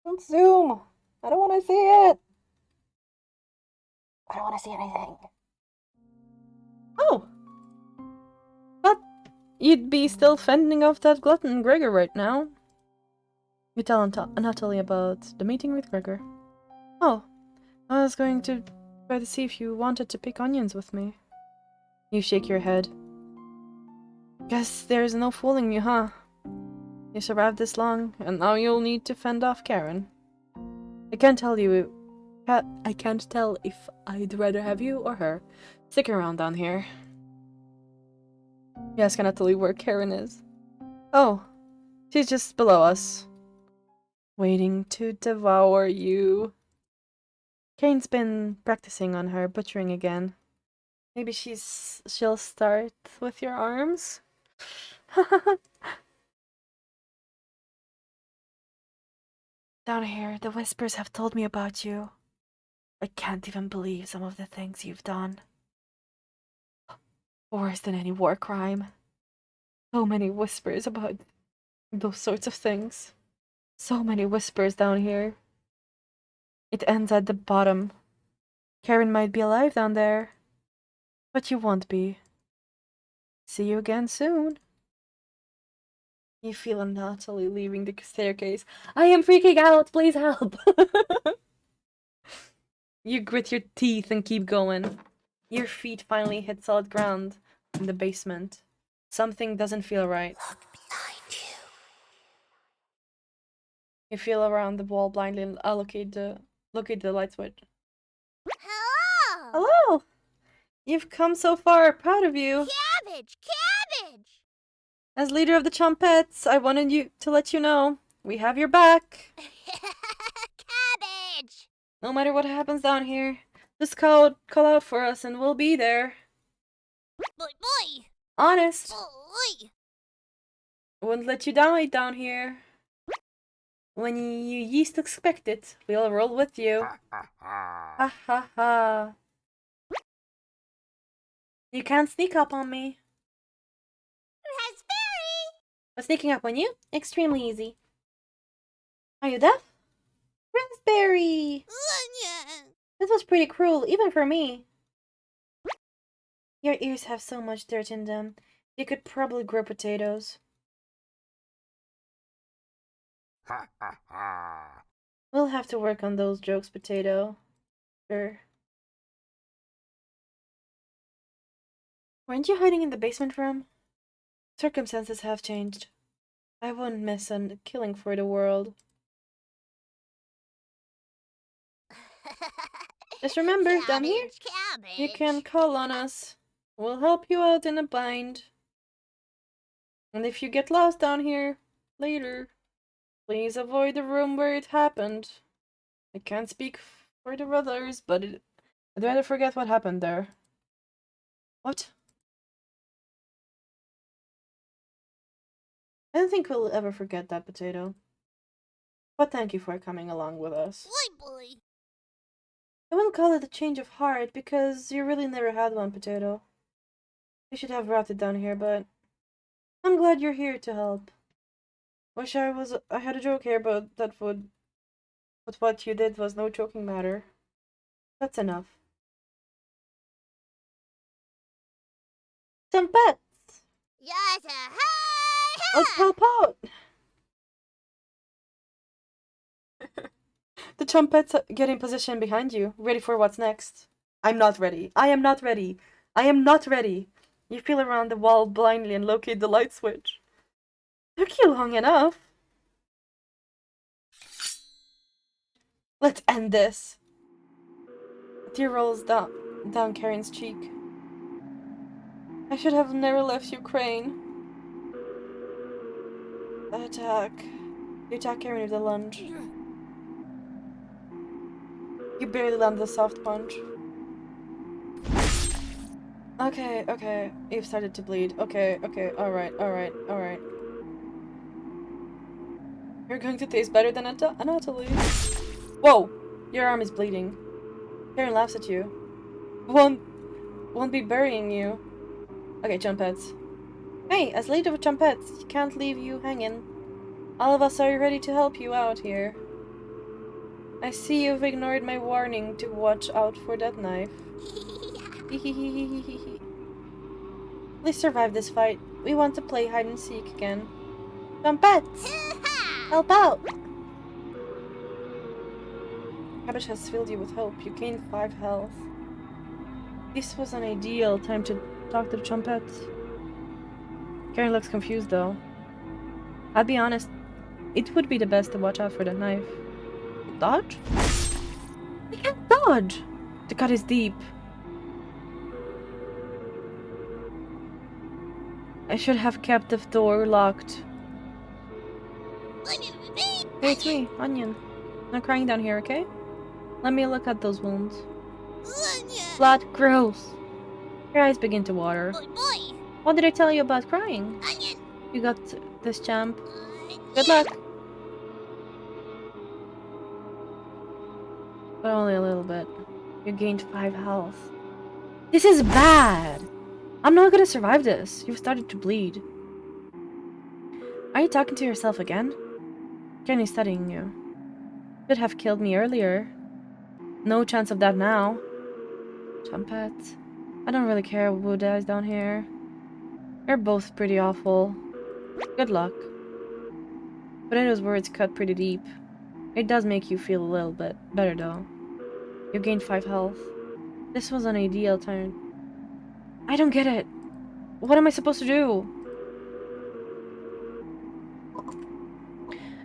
Don't zoom! I don't want to see it! I don't want to see anything. Oh! But you'd be still fending off that glutton Gregor right now. You tell Natalie about the meeting with Gregor. Oh, I was going to try to see if you wanted to pick onions with me. You shake your head. Guess there's no fooling you, huh? You survived this long, and now you'll need to fend off Karen. I can't tell if I'd rather have you or her. Stick around down here. Yes, can I tell you where Karen is? Oh, she's just below us. Waiting to devour you. Karen's been practicing on her butchering again. Maybe she'll start with your arms? Down here, the whispers have told me about you. I can't even believe some of the things you've done. Worse than any war crime. So many whispers about those sorts of things. So many whispers down here. It ends at the bottom. Karen might be alive down there. But you won't be. See you again soon. You feel Natalie leaving the staircase. I am freaking out! Please help! You grit your teeth and keep going. Your feet finally hit solid ground in the basement. Something doesn't feel right. Look behind you. You feel around the wall blindly and locate the light switch. Hello! Hello! You've come so far. Proud of you. Cabbage! Cabbage! As leader of the Chompettes, I wanted to let you know we have your back. Cabbage! No matter what happens down here, Just call out for us and we'll be there. Boy. Honest. Boy. Wouldn't let you down here. When you least expect it, we'll roll with you. Ha ha ha. You can't sneak up on me. Raspberry. But sneaking up on you? Extremely easy. Are you deaf? Raspberry! Onion. This was pretty cruel, even for me. Your ears have so much dirt in them. You could probably grow potatoes. We'll have to work on those jokes, Potato. Sure. Weren't you hiding in the basement room? Circumstances have changed. I wouldn't miss a killing for the world. Just remember, down here, Cabbage. you can call on us. We'll help you out in a bind. And if you get lost down here later, please avoid the room where it happened. I can't speak for the others, but I'd rather forget what happened there. What? I don't think we'll ever forget that, Potato. But thank you for coming along with us. Boy. I wouldn't call it a change of heart, because you really never had one, Potato. You should have brought it down here, but I'm glad you're here to help. Wish I had a joke here, but what you did was no joking matter. That's enough. Some pets! Yes, Let's help out! The trumpets get in position behind you, ready for what's next. I'm not ready. I am not ready. I am not ready. You feel around the wall blindly and locate the light switch. Took you long enough. Let's end this. A tear rolls down Karen's cheek. I should have never left you, Crane. The attack. You attack Karen with a lunge. You barely land a soft punch. Okay. You've started to bleed. Okay. Alright. You're going to taste better than Anatoly. Whoa! Your arm is bleeding. Karen laughs at you. Won't be burying you. Okay, Chumpets. Hey, as leader of Chumpets, can't leave you hanging. All of us are ready to help you out here. I see you've ignored my warning to watch out for that knife. Please survive this fight. We want to play hide and seek again. Chumpets! Help out! Cabbage has filled you with hope. You gained 5 health. This was an ideal time to talk to the Chumpets. Karen looks confused though. I'll be honest, it would be the best to watch out for that knife. Dodge? I can't dodge! The cut is deep. I should have kept the door locked. Hey, it's me, Onion. No crying down here, okay? Let me look at those wounds. Blood, gross. Your eyes begin to water. Boy. What did I tell you about crying? Onion. You got this, champ. Good luck. But only a little bit. You gained 5 health. This is bad! I'm not gonna survive this. You've started to bleed. Are you talking to yourself again? Jenny's studying you. Should have killed me earlier. No chance of that now. Chumpet. I don't really care who dies down here. You're both pretty awful. Good luck. Potato's words cut pretty deep. It does make you feel a little bit better though. You gained 5 health. This was an ideal time. I don't get it. What am I supposed to do?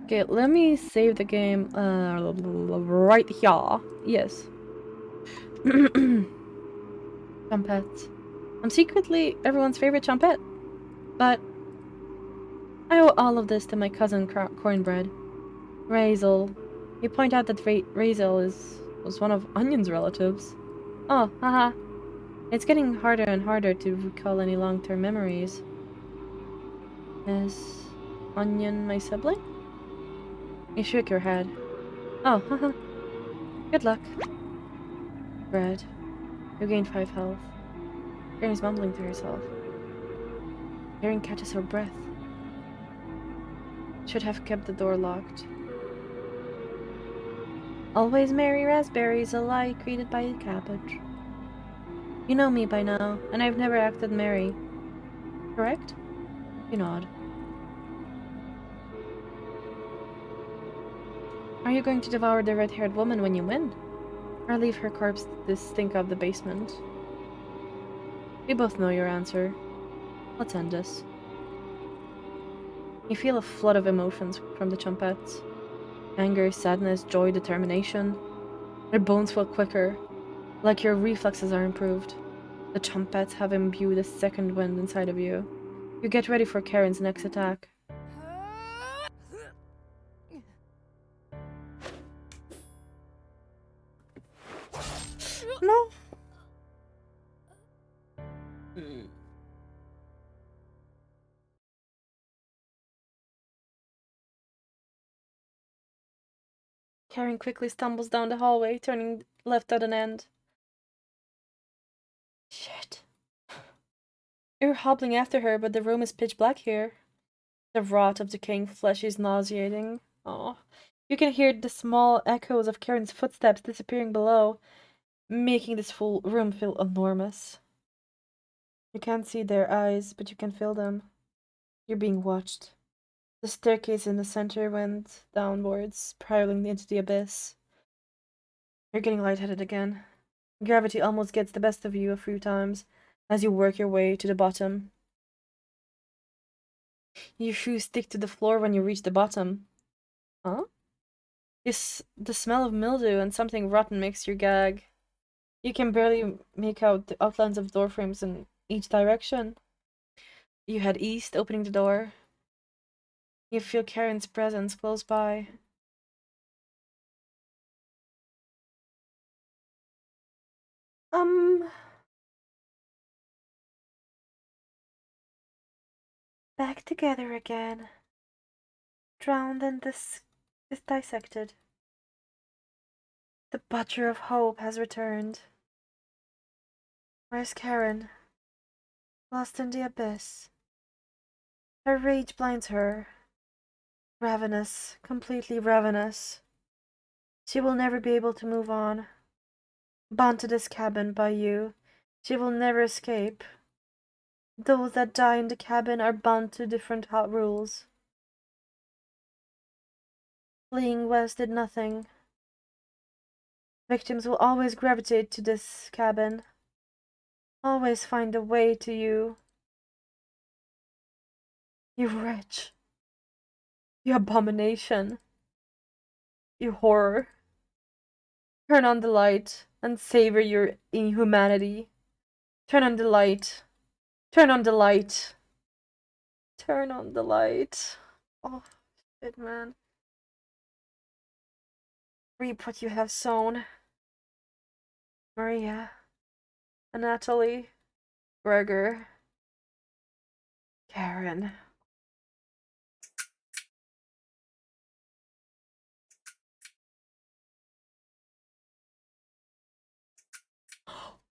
Okay, let me save the game right here. Yes. Chumpet. I'm secretly everyone's favorite Chumpet. But I owe all of this to my cousin Cornbread. Razel. You point out that Razel was one of Onion's relatives. Oh, haha. It's getting harder and harder to recall any long-term memories. Is Onion my sibling? You shook your head. Oh, haha. Good luck. Bread. You gained 5 health. Karen is mumbling to herself. Karen catches her breath. Should have kept the door locked. Always merry raspberries, a lie created by a cabbage. You know me by now, and I've never acted merry. Correct? You nod. Are you going to devour the red-haired woman when you win? Or leave her corpse to stink up the basement? We both know your answer. Let's end this. You feel a flood of emotions from the Chumpettes. Anger, sadness, joy, determination. Their bones feel quicker, like your reflexes are improved. The Chumpettes have imbued a second wind inside of you. You get ready for Karen's next attack. No. Karen quickly stumbles down the hallway, turning left at an end. Shit. You're hobbling after her, but the room is pitch black here. The rot of decaying flesh is nauseating. Oh. You can hear the small echoes of Karen's footsteps disappearing below, making this full room feel enormous. You can't see their eyes, but you can feel them. You're being watched. The staircase in the center went downwards, spiraling into the abyss. You're getting lightheaded again. Gravity almost gets the best of you a few times as you work your way to the bottom. Your shoes stick to the floor when you reach the bottom. Huh? The smell of mildew and something rotten makes you gag. You can barely make out the outlines of door frames in each direction. You head east, opening the door. You feel Karen's presence close by. Back together again. Drowned and dissected. The Butcher of Hope has returned. Where's Karen? Lost in the abyss. Her rage blinds her. Ravenous, completely ravenous. She will never be able to move on. Bound to this cabin by you, she will never escape. Those that die in the cabin are bound to different hot rules. Fleeing west did nothing. Victims will always gravitate to this cabin. Always find a way to you. You wretch. You abomination. You horror. Turn on the light and savor your inhumanity. Turn on the light. Turn on the light. Turn on the light. Oh, shit, man. Reap what you have sown. Maria. Anatoly. Gregor. Karen.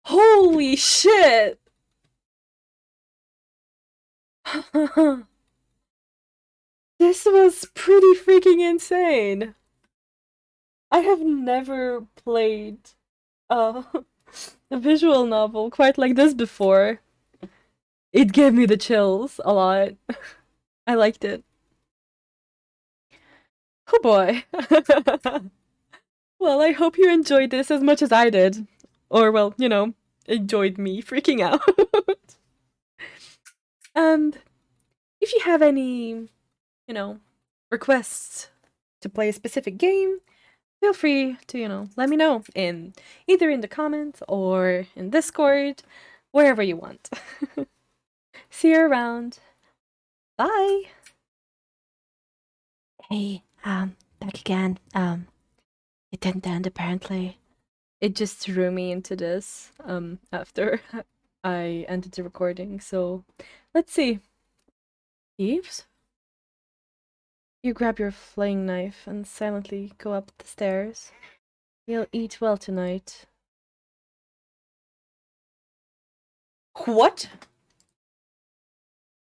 Holy shit! This was pretty freaking insane. I have never played a, a visual novel quite like this before. It gave me the chills a lot. I liked it. Oh boy. Well, I hope you enjoyed this as much as I did. Or, well, enjoyed me freaking out. And if you have any, requests to play a specific game, feel free to, let me know in either in the comments or in Discord, wherever you want. See you around. Bye. Hey, back again. It didn't end apparently. it just threw me into this after I ended the recording. So let's see. Thieves? You grab your flaying knife and silently go up the stairs. You'll eat well tonight. What?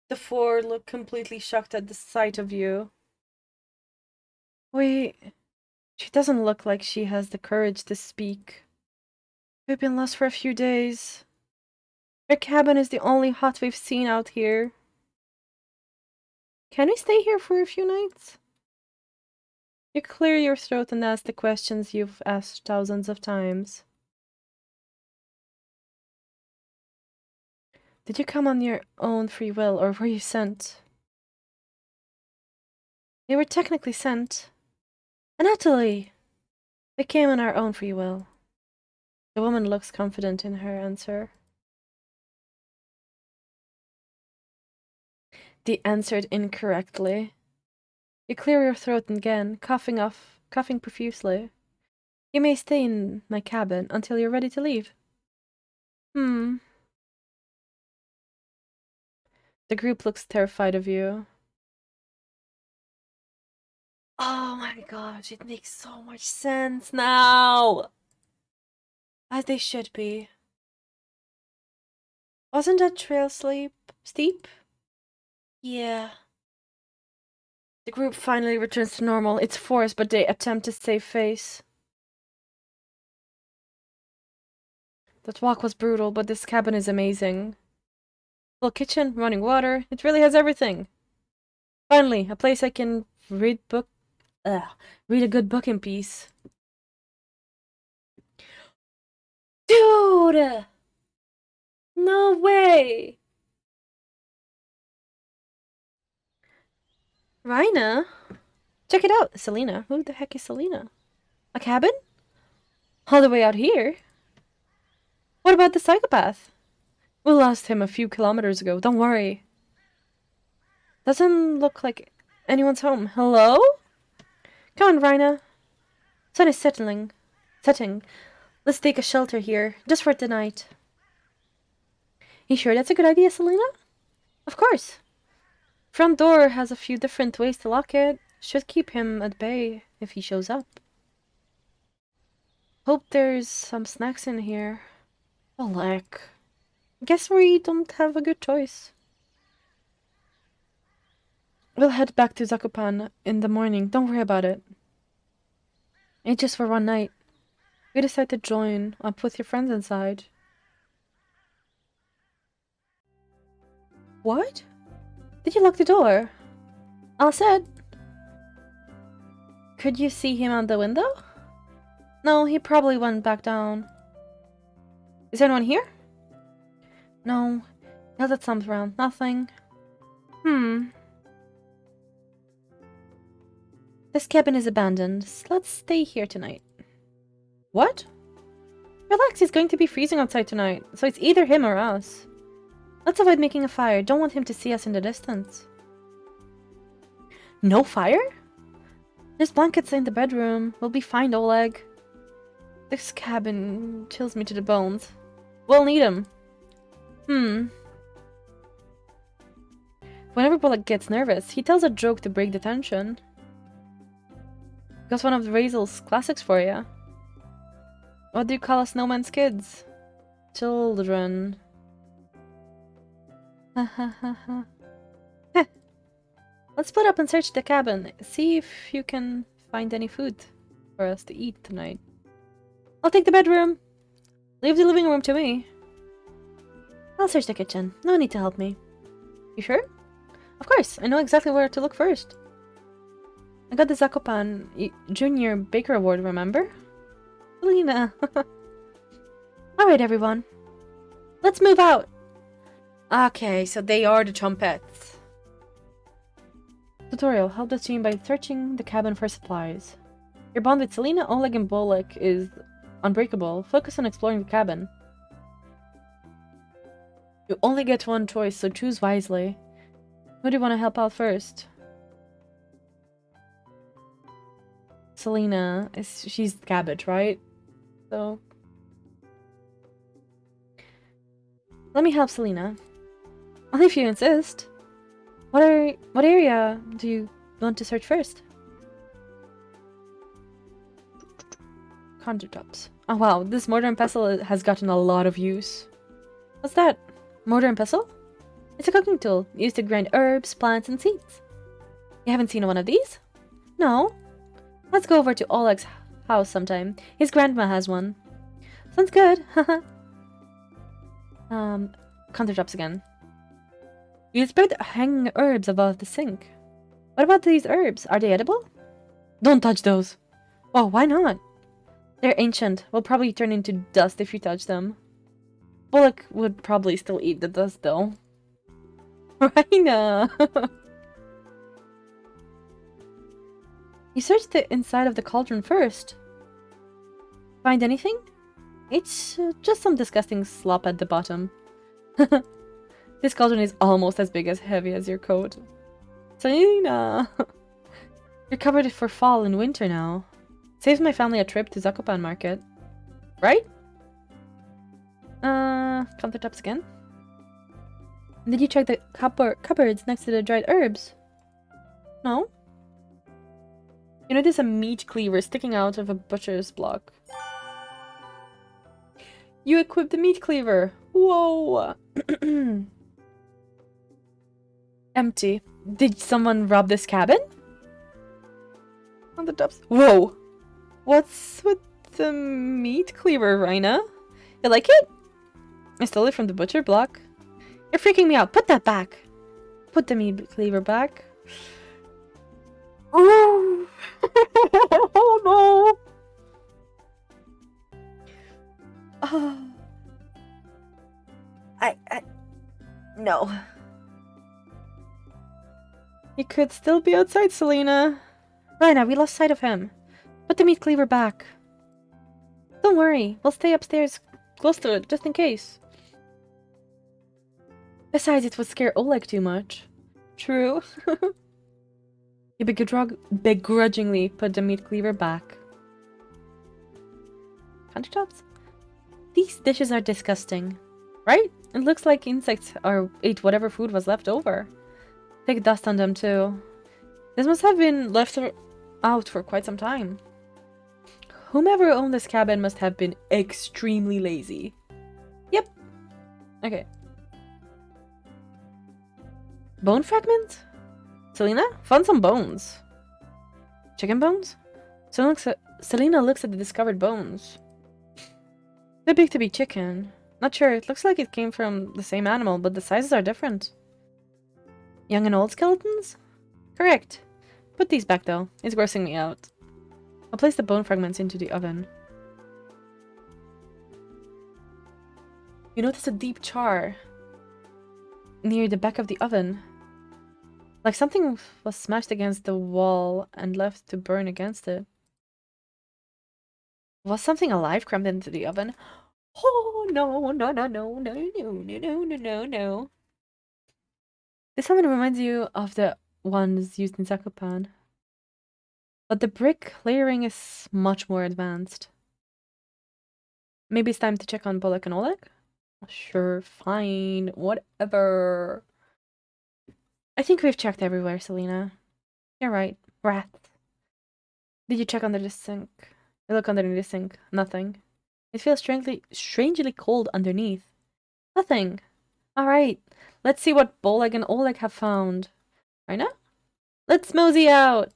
The four look completely shocked at the sight of you. Wait, she doesn't look like she has the courage to speak. We've been lost for a few days. Your cabin is the only hut we've seen out here. Can we stay here for a few nights? You clear your throat and ask the questions you've asked thousands of times. Did you come on your own free will, or were you sent? We were technically sent. Natalie! We came on our own free will. The woman looks confident in her answer. They answered incorrectly. You clear your throat again, coughing profusely. You may stay in my cabin until you're ready to leave. The group looks terrified of you. Oh my gosh, it makes so much sense now! As they should be. Wasn't that trail steep? Yeah. The group finally returns to normal. It's forced, but they attempt to save face. That walk was brutal, but this cabin is amazing. Full kitchen, running water. It really has everything. Finally, a place I can read a good book in peace. Dude! No way! Rhina? Check it out, Selena. Who the heck is Selena? A cabin? All the way out here? What about the psychopath? We lost him a few kilometers ago, don't worry. Doesn't look like anyone's home. Hello? Come on, Rhina. Sun is setting. Let's take a shelter here, just for tonight. You sure that's a good idea, Selena? Of course. Front door has a few different ways to lock it. Should keep him at bay if he shows up. Hope there's some snacks in here. Oh, heck. Guess we don't have a good choice. We'll head back to Zakopan in the morning. Don't worry about it. It's just for one night. You decide to join up with your friends inside. What? Did you lock the door? All said. Could you see him out the window? No, he probably went back down. Is anyone here? No. Yelled at something around. Nothing. This cabin is abandoned. Let's stay here tonight. What? Relax, he's going to be freezing outside tonight, so it's either him or us. Let's avoid making a fire. Don't want him to see us in the distance. No fire? There's blankets in the bedroom. We'll be fine, Oleg. This cabin chills me to the bones. We'll need him. Whenever Bullock gets nervous, he tells a joke to break the tension. Got one of Razel's classics for you. What do you call us Snowman's kids? Children. Ha ha ha ha. Heh. Let's split up and search the cabin. See if you can find any food for us to eat tonight. I'll take the bedroom. Leave the living room to me. I'll search the kitchen. No need to help me. You sure? Of course. I know exactly where to look first. I got the Zakopan Junior Baker Award, remember? Selena. Alright, everyone. Let's move out. Okay, so they are the trumpets. Tutorial. Help the team by searching the cabin for supplies. Your bond with Selena, Oleg, and Bolek is unbreakable. Focus on exploring the cabin. You only get one choice, so choose wisely. Who do you want to help out first? Selena, she's Cabbage, right? So, Let me help Selena. Only if you insist. What area do you want to search first? Countertops. Oh wow, this mortar and pestle has gotten a lot of use. What's that? Mortar and pestle? It's a cooking tool used to grind herbs, plants, and seeds. You haven't seen one of these? No? Let's go over to Oleg's house sometime. His grandma has one. Sounds good. Countertops again. You spread hanging herbs above the sink. What about these herbs? Are they edible? Don't touch those. Oh, why not? They're ancient. Will probably turn into dust if you touch them. Bullock would probably still eat the dust though. Raina! You searched the inside of the cauldron first. Find anything? It's just some disgusting slop at the bottom. This cauldron is almost as big as heavy as your coat. Selena! You're covered for fall and winter now. Saves my family a trip to Zakopane Market. Right? Countertops again? Did you check the cupboards next to the dried herbs? No? You notice a meat cleaver sticking out of a butcher's block. You equipped the meat cleaver! Whoa! Empty. Did someone rob this cabin? On the tops. Whoa! What's with the meat cleaver, Raina? You like it? I stole it from the butcher block. You're freaking me out. Put that back. Put the meat cleaver back. Ooh! Oh no! No. He could still be outside, Selena. Raina, we lost sight of him. Put the meat cleaver back. Don't worry, we'll stay upstairs close to it, just in case. Besides, it would scare Oleg too much. True. You begrudgingly put the meat cleaver back. Countertops? These dishes are disgusting. Right? It looks like insects ate whatever food was left over. Thick dust on them too. This must have been left out for quite some time. Whomever owned this cabin must have been extremely lazy. Yep. Okay. Bone fragment? Selena? Found some bones. Chicken bones? Selena looks at the discovered bones. They're big to be chicken. Not sure, it looks like it came from the same animal, but the sizes are different. Young and old skeletons? Correct. Put these back though, it's grossing me out. I'll place the bone fragments into the oven. You notice a deep char near the back of the oven. Like something was smashed against the wall and left to burn against it. Was something alive crammed into the oven? Oh no, no, no, no, no, no, no, no, no, no, no. This oven reminds you of the ones used in Zakopane. But the brick layering is much more advanced. Maybe it's time to check on Bullock and Oleg? Sure, fine, whatever. I think we've checked everywhere, Selena. You're right, rats. Did you check under the sink? I look underneath the sink. Nothing. It feels strangely cold underneath. Nothing. Alright, let's see what Bullock and Oleg have found. Raina? Let's mosey out!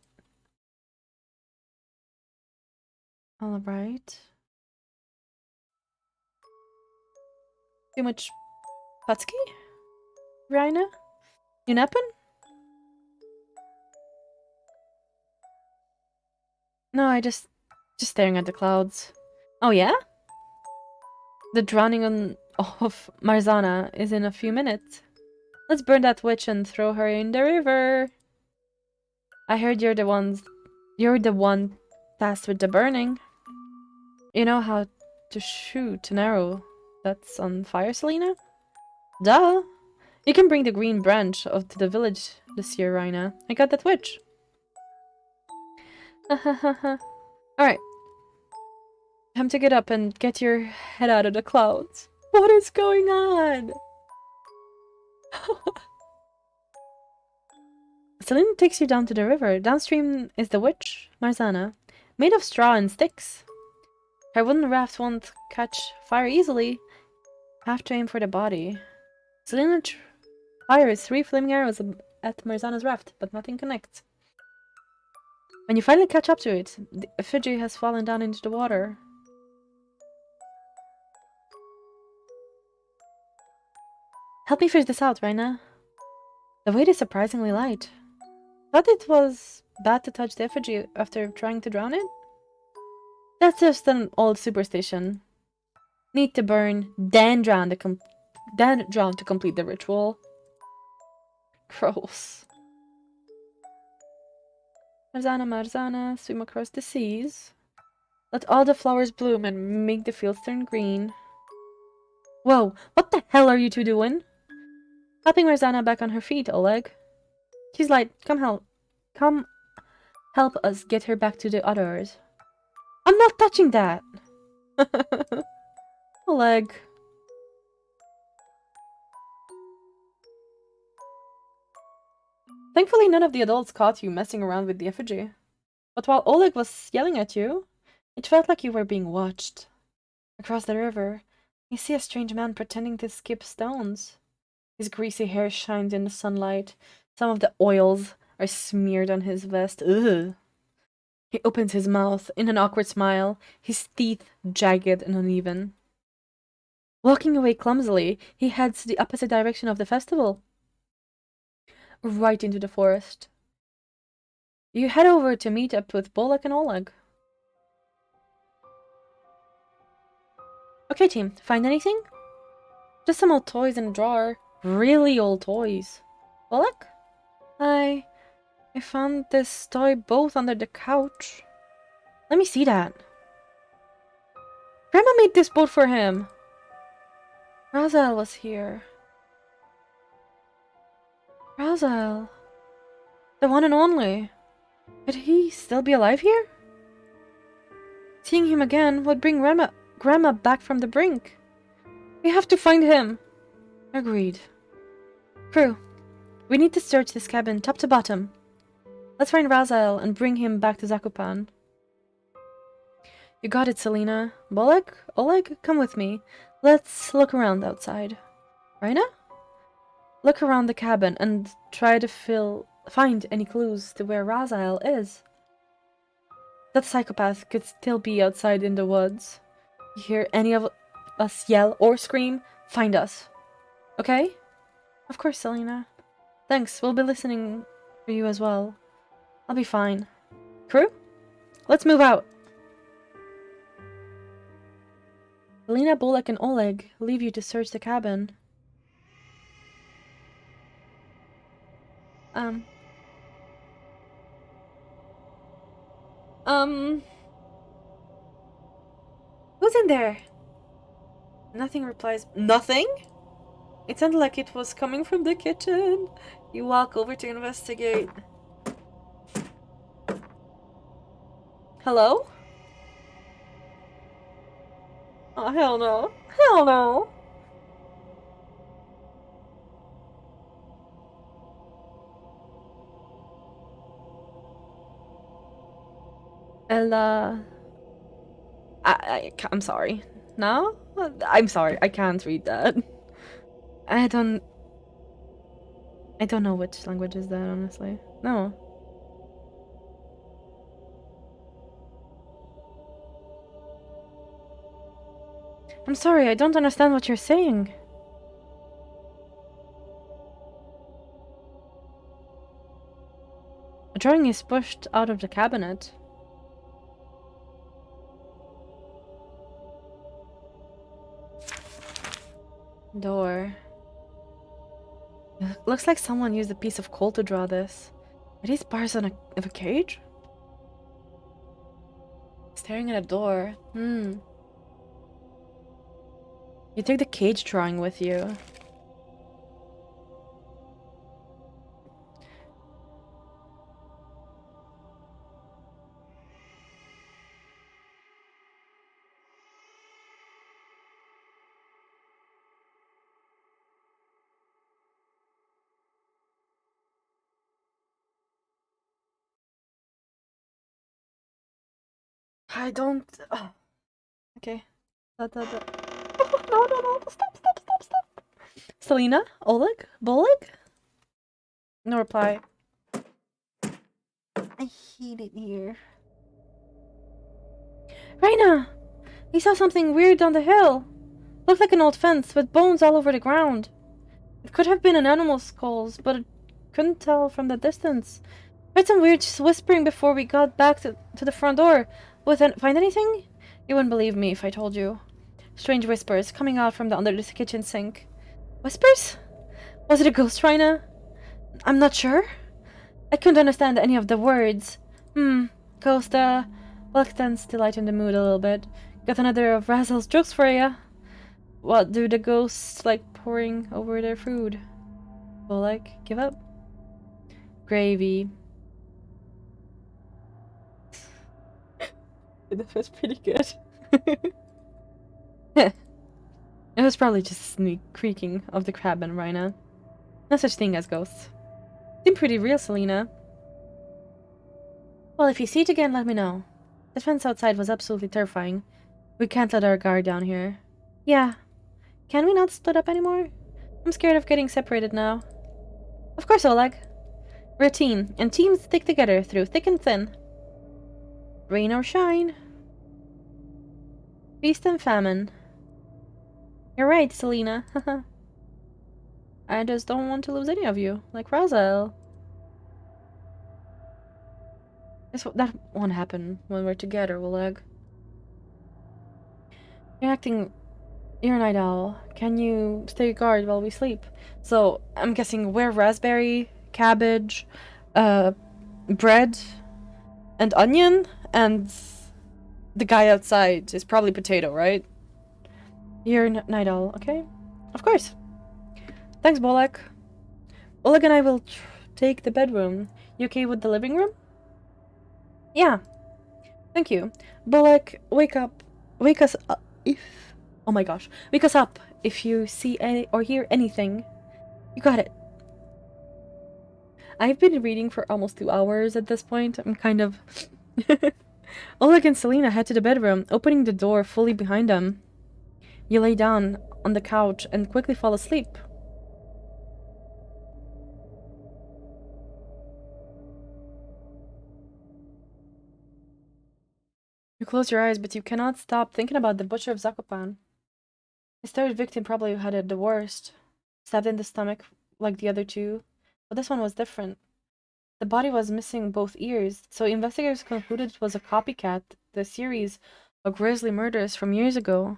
Alright. Too much Patsky? Raina? You napping? No, I just staring at the clouds. Oh yeah? The drowning of Marzana is in a few minutes. Let's burn that witch and throw her in the river. I heard you're the one tasked with the burning. You know how to shoot an arrow that's on fire, Selena? Duh! You can bring the green branch to the village this year, Raina. I got that witch. Alright. Time to get up and get your head out of the clouds. What is going on? Selena takes you down to the river. Downstream is the witch, Marzana, made of straw and sticks. Her wooden raft won't catch fire easily. Have to aim for the body. Selena fires 3 flaming arrows at Marzana's raft, but nothing connects. When you finally catch up to it, the effigy has fallen down into the water. Help me fish this out, Raina. The weight is surprisingly light. Thought it was bad to touch the effigy after trying to drown it? That's just an old superstition. Need to burn, then drown to complete the ritual. Gross. Marzana, Marzana, swim across the seas. Let all the flowers bloom and make the fields turn green. Whoa, what the hell are you two doing? Helping Marzana back on her feet, Oleg. She's like, come help us get her back to the others. I'm not touching that! Oleg. Thankfully, none of the adults caught you messing around with the effigy. But while Oleg was yelling at you, it felt like you were being watched. Across the river, you see a strange man pretending to skip stones. His greasy hair shines in the sunlight. Some of the oils are smeared on his vest. Ugh. He opens his mouth in an awkward smile, his teeth jagged and uneven. Walking away clumsily, he heads the opposite direction of the festival. Right into the forest. You head over to meet up with Bolek and Oleg. Okay, team, find anything? Just some old toys in a drawer. Really old toys. Bolek? I found this toy both under the couch. Let me see that. Grandma made this boat for him. Raziel was here. Raziel. The one and only. Could he still be alive here? Seeing him again would bring Grandma back from the brink. We have to find him. Agreed. Crew, we need to search this cabin top to bottom. Let's find Raziel and bring him back to Zakupan. You got it, Selena. Bolek? Oleg, come with me. Let's look around outside. Raina? Look around the cabin and try to find any clues to where Raziel is. That psychopath could still be outside in the woods. You hear any of us yell or scream, find us. Okay? Of course, Selena. Thanks, we'll be listening for you as well. I'll be fine. Crew? Let's move out. Selena, Bolek, and Oleg leave you to search the cabin. Who's in there? Nothing replies. Nothing? It sounded like it was coming from the kitchen. You walk over to investigate. Hello? Oh, hell no. Hell no. Ella. I'm sorry. No? I'm sorry. I can't read that. I don't know which language is that, honestly. No. I'm sorry, I don't understand what you're saying. A drawing is pushed out of the cabinet. Door. Looks like someone used a piece of coal to draw this. Are these bars of a cage? Staring at a door. You take the cage drawing with you. I don't. Okay. No, no. Stop. Selena? Oleg? Boleg? No reply. I hate it here. Raina! He saw something weird down the hill. Looked like an old fence with bones all over the ground. It could have been an animal's skulls, but it couldn't tell from the distance. Heard some weird whispering before we got back to the front door. Find anything? You wouldn't believe me if I told you. Strange whispers coming out from under the kitchen sink. Whispers? Was it a ghost, Raina? I'm not sure. I couldn't understand any of the words. Ghost, Bullock tends to lighten the mood a little bit. Got another of Razel's jokes for ya. What do the ghosts like pouring over their food? Bullock, give up? Gravy. That was pretty good. It was probably just sneak creaking of the crab and Raina. No such thing as ghosts. Seem pretty real, Selena. Well, if you see it again, let me know. The fence outside was absolutely terrifying. We can't let our guard down here. Yeah. Can we not split up anymore? I'm scared of getting separated now. Of course, Oleg. We're a team, and teams stick together through thick and thin. Rain or shine. Feast and famine. You're right, Selena. I just don't want to lose any of you, like Razel. That won't happen when we're together, Oleg. You're a night owl. Can you stay guard while we sleep? So, I'm guessing we're raspberry, cabbage, bread, and onion, and the guy outside is probably potato, right? You're night owl, okay? Of course. Thanks, Bolek. Oleg and I will take the bedroom. You okay with the living room? Yeah. Thank you. Bolek, wake us up if... Oh my gosh. Wake us up if you see any or hear anything. You got it. I've been reading for almost 2 hours at this point. I'm kind of... Oleg and Selena head to the bedroom, opening the door fully behind them. You lay down on the couch and quickly fall asleep. You close your eyes, but you cannot stop thinking about the butcher of Zakopan. His third victim probably had it the worst. Stabbed in the stomach like the other two. But this one was different. The body was missing both ears, so investigators concluded it was a copycat, the series of grisly murders from years ago.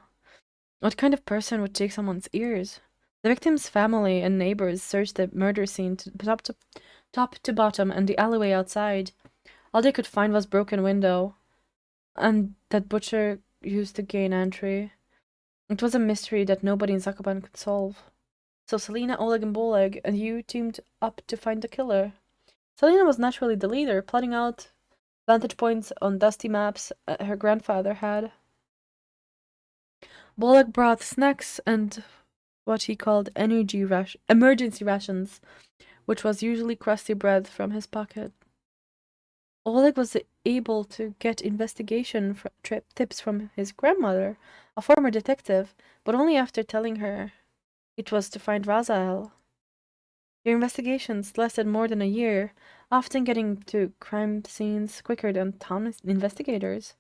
What kind of person would take someone's ears? The victim's family and neighbors searched the murder scene top to bottom and the alleyway outside. All they could find was broken window, and that butcher used to gain entry. It was a mystery that nobody in Zakopan could solve. So Selena, Oleg, and Boleg and you teamed up to find the killer. Selena was naturally the leader, plotting out vantage points on dusty maps her grandfather had. Boleg brought snacks and what he called emergency rations, which was usually crusty bread from his pocket. Oleg was able to get investigation tips from his grandmother, a former detective, but only after telling her it was to find Razael. Your investigations lasted more than a year, often getting to crime scenes quicker than town investigators.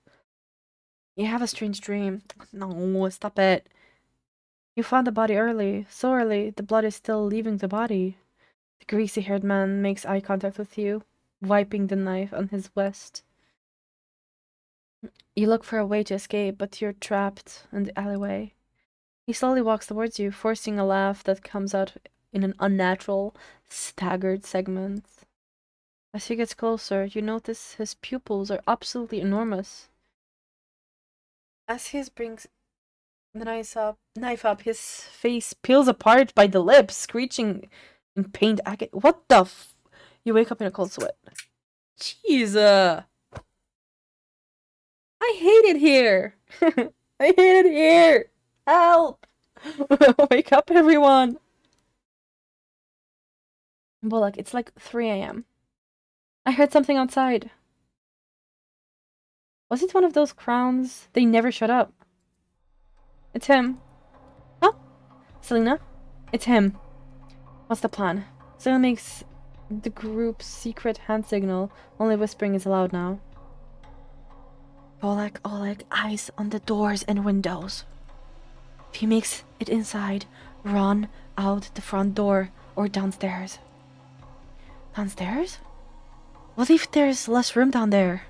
You have a strange dream. No, stop it. You found the body early, so early the blood is still leaving the body. The greasy-haired man makes eye contact with you, wiping the knife on his vest. You look for a way to escape, but you're trapped in the alleyway. He slowly walks towards you, forcing a laugh that comes out in an unnatural, staggered segment. As he gets closer, you notice his pupils are absolutely enormous. As he brings the knife up, his face peels apart by the lips, screeching in pained agony. What the You wake up in a cold sweat. Jeez, I hate it here. I hate it here. Help! Wake up, everyone. Bullock, it's like 3 a.m. I heard something outside. Was it one of those crowns? They never shut up. It's him. Huh? Selena? It's him. What's the plan? Selena makes the group's secret hand signal. Only whispering is allowed now. Oleg, eyes on the doors and windows. If he makes it inside, run out the front door or downstairs. Downstairs? What if there's less room down there?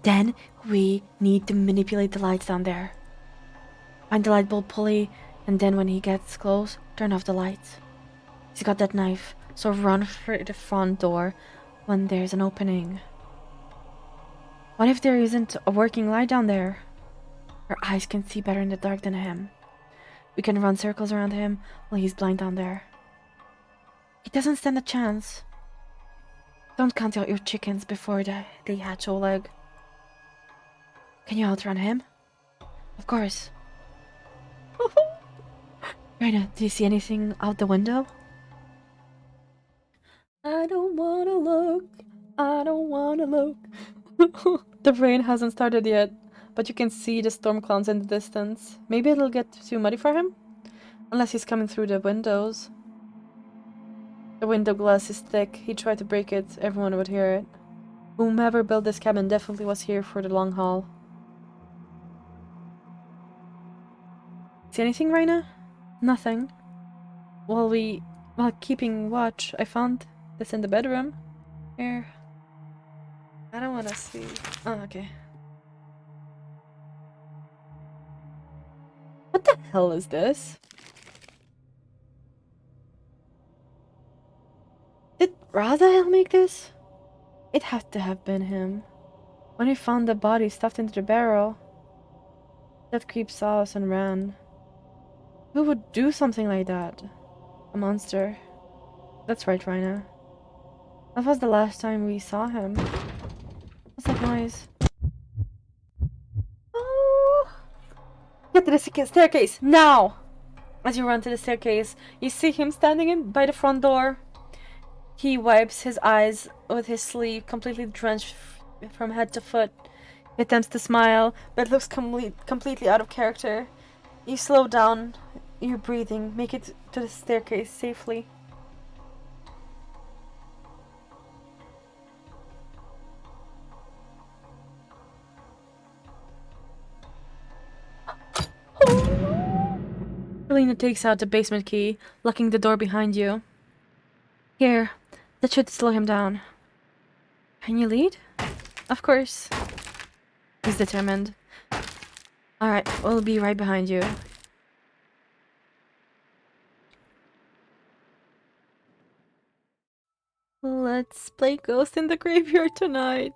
Then we need to manipulate the lights down there. Find the light bulb pulley, and then when he gets close, turn off the lights. He's got that knife, so run for the front door when there's an opening. What if there isn't a working light down there? Our eyes can see better in the dark than him. We can run circles around him while he's blind down there. He doesn't stand a chance. Don't count out your chickens before they hatch, Oleg. Can you outrun him? Of course. Raina, do you see anything out the window? I don't wanna look. I don't wanna look. The rain hasn't started yet, but you can see the storm clouds in the distance. Maybe it'll get too muddy for him? Unless he's coming through the windows. The window glass is thick. He tried to break it. Everyone would hear it. Whomever built this cabin definitely was here for the long haul. See anything, Raina? Nothing. While keeping watch, I found this in the bedroom. Here. I don't want to see. Oh, okay. What the hell is this? Did Raziel make this? It had to have been him. When he found the body stuffed into the barrel, that creep saw us and ran. Who would do something like that? A monster. That's right, Raina. That was the last time we saw him. What's that noise? Oh! Get to the staircase, now! As you run to the staircase, you see him standing by the front door. He wipes his eyes with his sleeve, completely drenched from head to foot. He attempts to smile, but looks completely out of character. You slow down your breathing, make it to the staircase safely. Selena takes out the basement key, locking the door behind you. Here, that should slow him down. Can you lead? Of course. He's determined. Alright, we'll be right behind you. Let's play Ghost in the Graveyard tonight.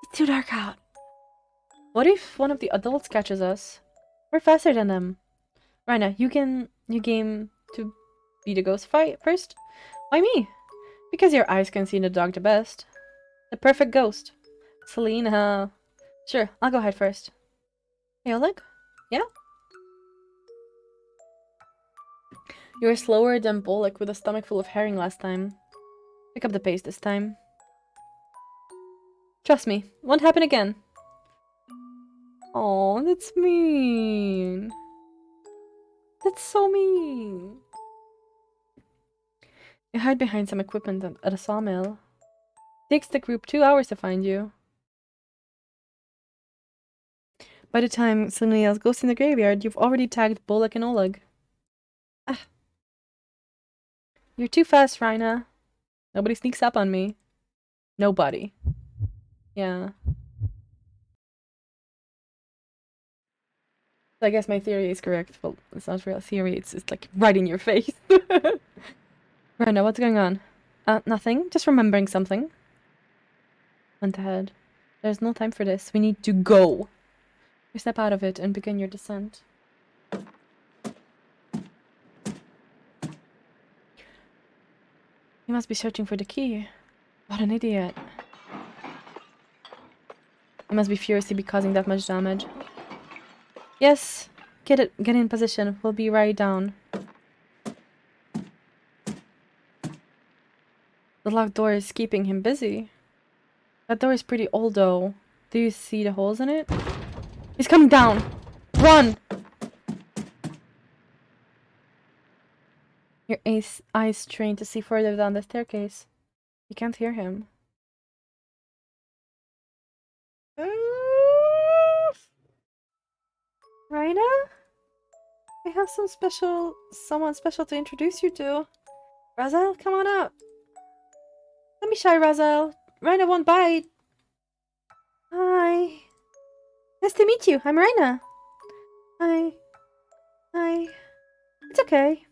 It's too dark out. What if one of the adults catches us? We're faster than them. Raina, you game to be the ghost fight first? Why me? Because your eyes can see in the dark the best. The perfect ghost. Selena. Sure, I'll go ahead first. Hey, Oleg? Yeah? You were slower than Bolek with a stomach full of herring last time. Pick up the pace this time. Trust me, won't happen again. Oh, that's mean. That's so mean. You hide behind some equipment at a sawmill. It takes the group 2 hours to find you. By the time somebody else goes in the graveyard, you've already tagged Bolek and Oleg. Ah. You're too fast, Raina. Nobody sneaks up on me. Nobody. Yeah. I guess my theory is correct. Well, it's not real theory, it's like right in your face. Raina, what's going on? Nothing. Just remembering something. Went ahead. There's no time for this. We need to go. You step out of it and begin your descent. He must be searching for the key. What an idiot. He must be furious to be causing that much damage. Yes, get in position. We'll be right down. The locked door is keeping him busy. That door is pretty old though. Do you see the holes in it? He's coming down! Run! Your eyes trained to see further down the staircase. You can't hear him. Raina? I have someone special to introduce you to. Raziel, come on up. Don't be shy, Raziel. Raina won't bite. Hi. Nice to meet you. I'm Raina. Hi. It's okay.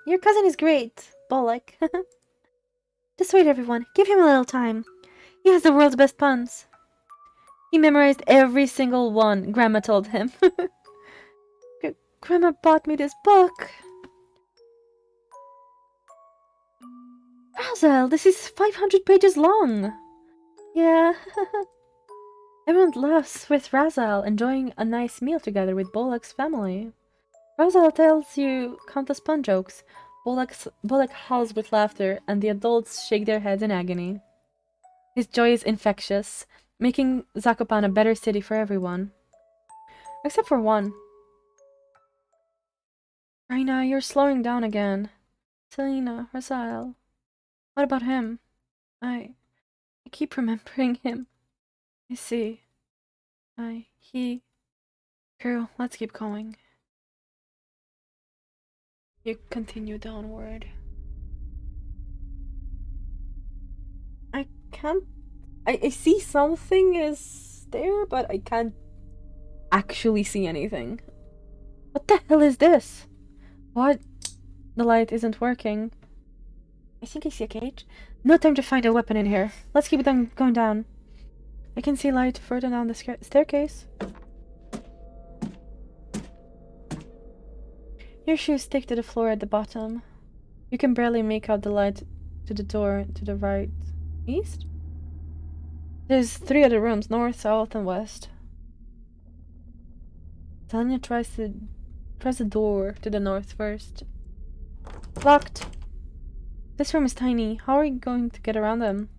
Your cousin is great, Bollock. Just wait, everyone. Give him a little time. He has the world's best puns. He memorized every single one, Grandma told him. Grandma bought me this book. Raziel, this is 500 pages long. Yeah. Everyone laughs with Raziel, enjoying a nice meal together with Bollock's family. Raziel tells you countless pun jokes. Bollock howls with laughter, and the adults shake their heads in agony. His joy is infectious, making Zakopane a better city for everyone. Except for one. Raina, you're slowing down again. Selena, Raziel. What about him? I keep remembering him. I see. Girl, let's keep going. You continue downward. I can't... I see something is there, but I can't actually see anything. What the hell is this? What? The light isn't working. I think I see a cage. No time to find a weapon in here. Let's keep going down. I can see light further down the staircase. Your shoes stick to the floor at the bottom. You can barely make out the light to the door to the right. East? There's 3 other rooms, north, south, and west. Tanya tries the door to the north first. Locked. This room is tiny. How are you going to get around them?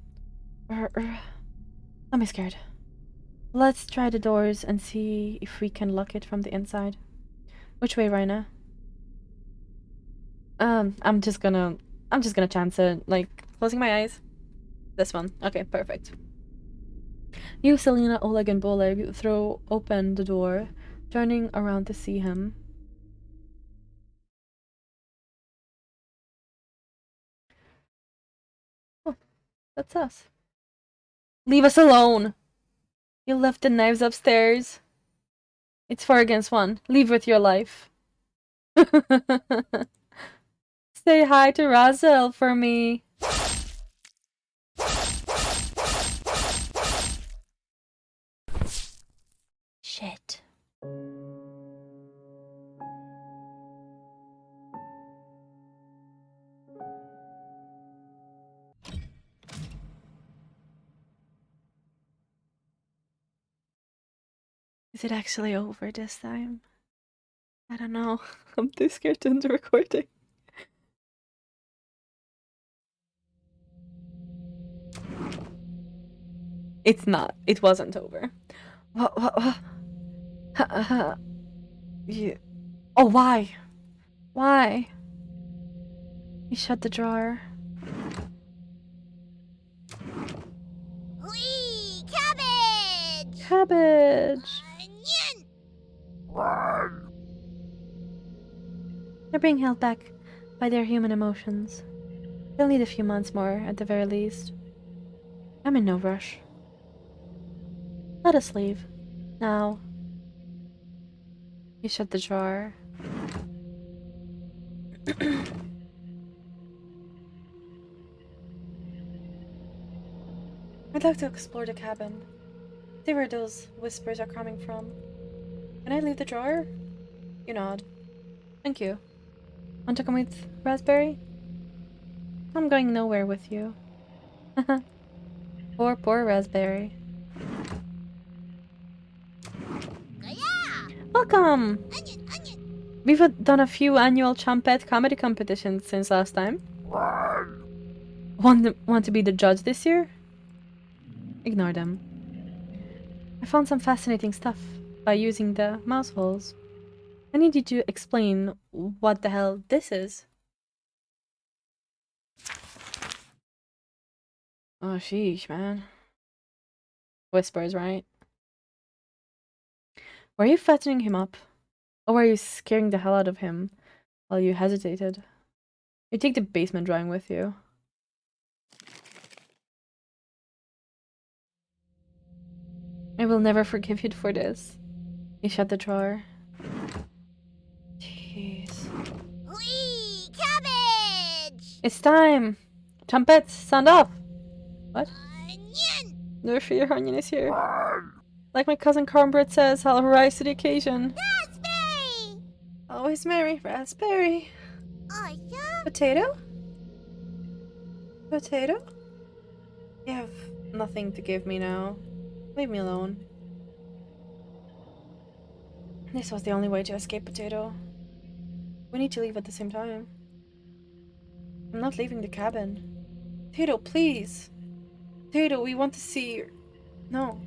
I'm scared. Let's try the doors and see if we can lock it from the inside. Which way, Raina? I'm just gonna chance it, like, closing my eyes. This one. Okay, perfect. You, Selena, Oleg, and Bollock throw open the door, turning around to see him. Oh, that's us. Leave us alone! You left the knives upstairs. It's 4 against 1. Leave with your life. Say hi to Raziel for me. Shit. Is it actually over this time? I don't know. I'm too scared to end the recording. It's not. It wasn't over. What? Yeah. Oh, why? Why? You shut the drawer. Whee! Cabbage! Cabbage! Onion! They're being held back by their human emotions. They'll need a few months more, at the very least. I'm in no rush. Let us leave. Now. You shut the drawer. I'd like to explore the cabin. See where those whispers are coming from. Can I leave the drawer? You nod. Thank you. Want to come with Raspberry? I'm going nowhere with you. Poor Raspberry. Welcome! Onion! We've done a few annual Champette comedy competitions since last time. Want to be the judge this year? Ignore them. I found some fascinating stuff by using the mouse holes. I need you to explain what the hell this is. Oh, sheesh, man. Whispers, right? Were you fattening him up? Or were you scaring the hell out of him while you hesitated? You take the basement drawing with you. I will never forgive you for this. You shut the drawer. Jeez. Wee cabbage! It's time! Trumpets, sound off! What? Onion! No fear, Onion is here. Like my cousin Cornbread says, I'll rise to the occasion. Raspberry! Always merry, raspberry. Awesome! Potato? Potato? You have nothing to give me now. Leave me alone. This was the only way to escape Potato. We need to leave at the same time. I'm not leaving the cabin. Potato, please! Potato, we want to see you. No.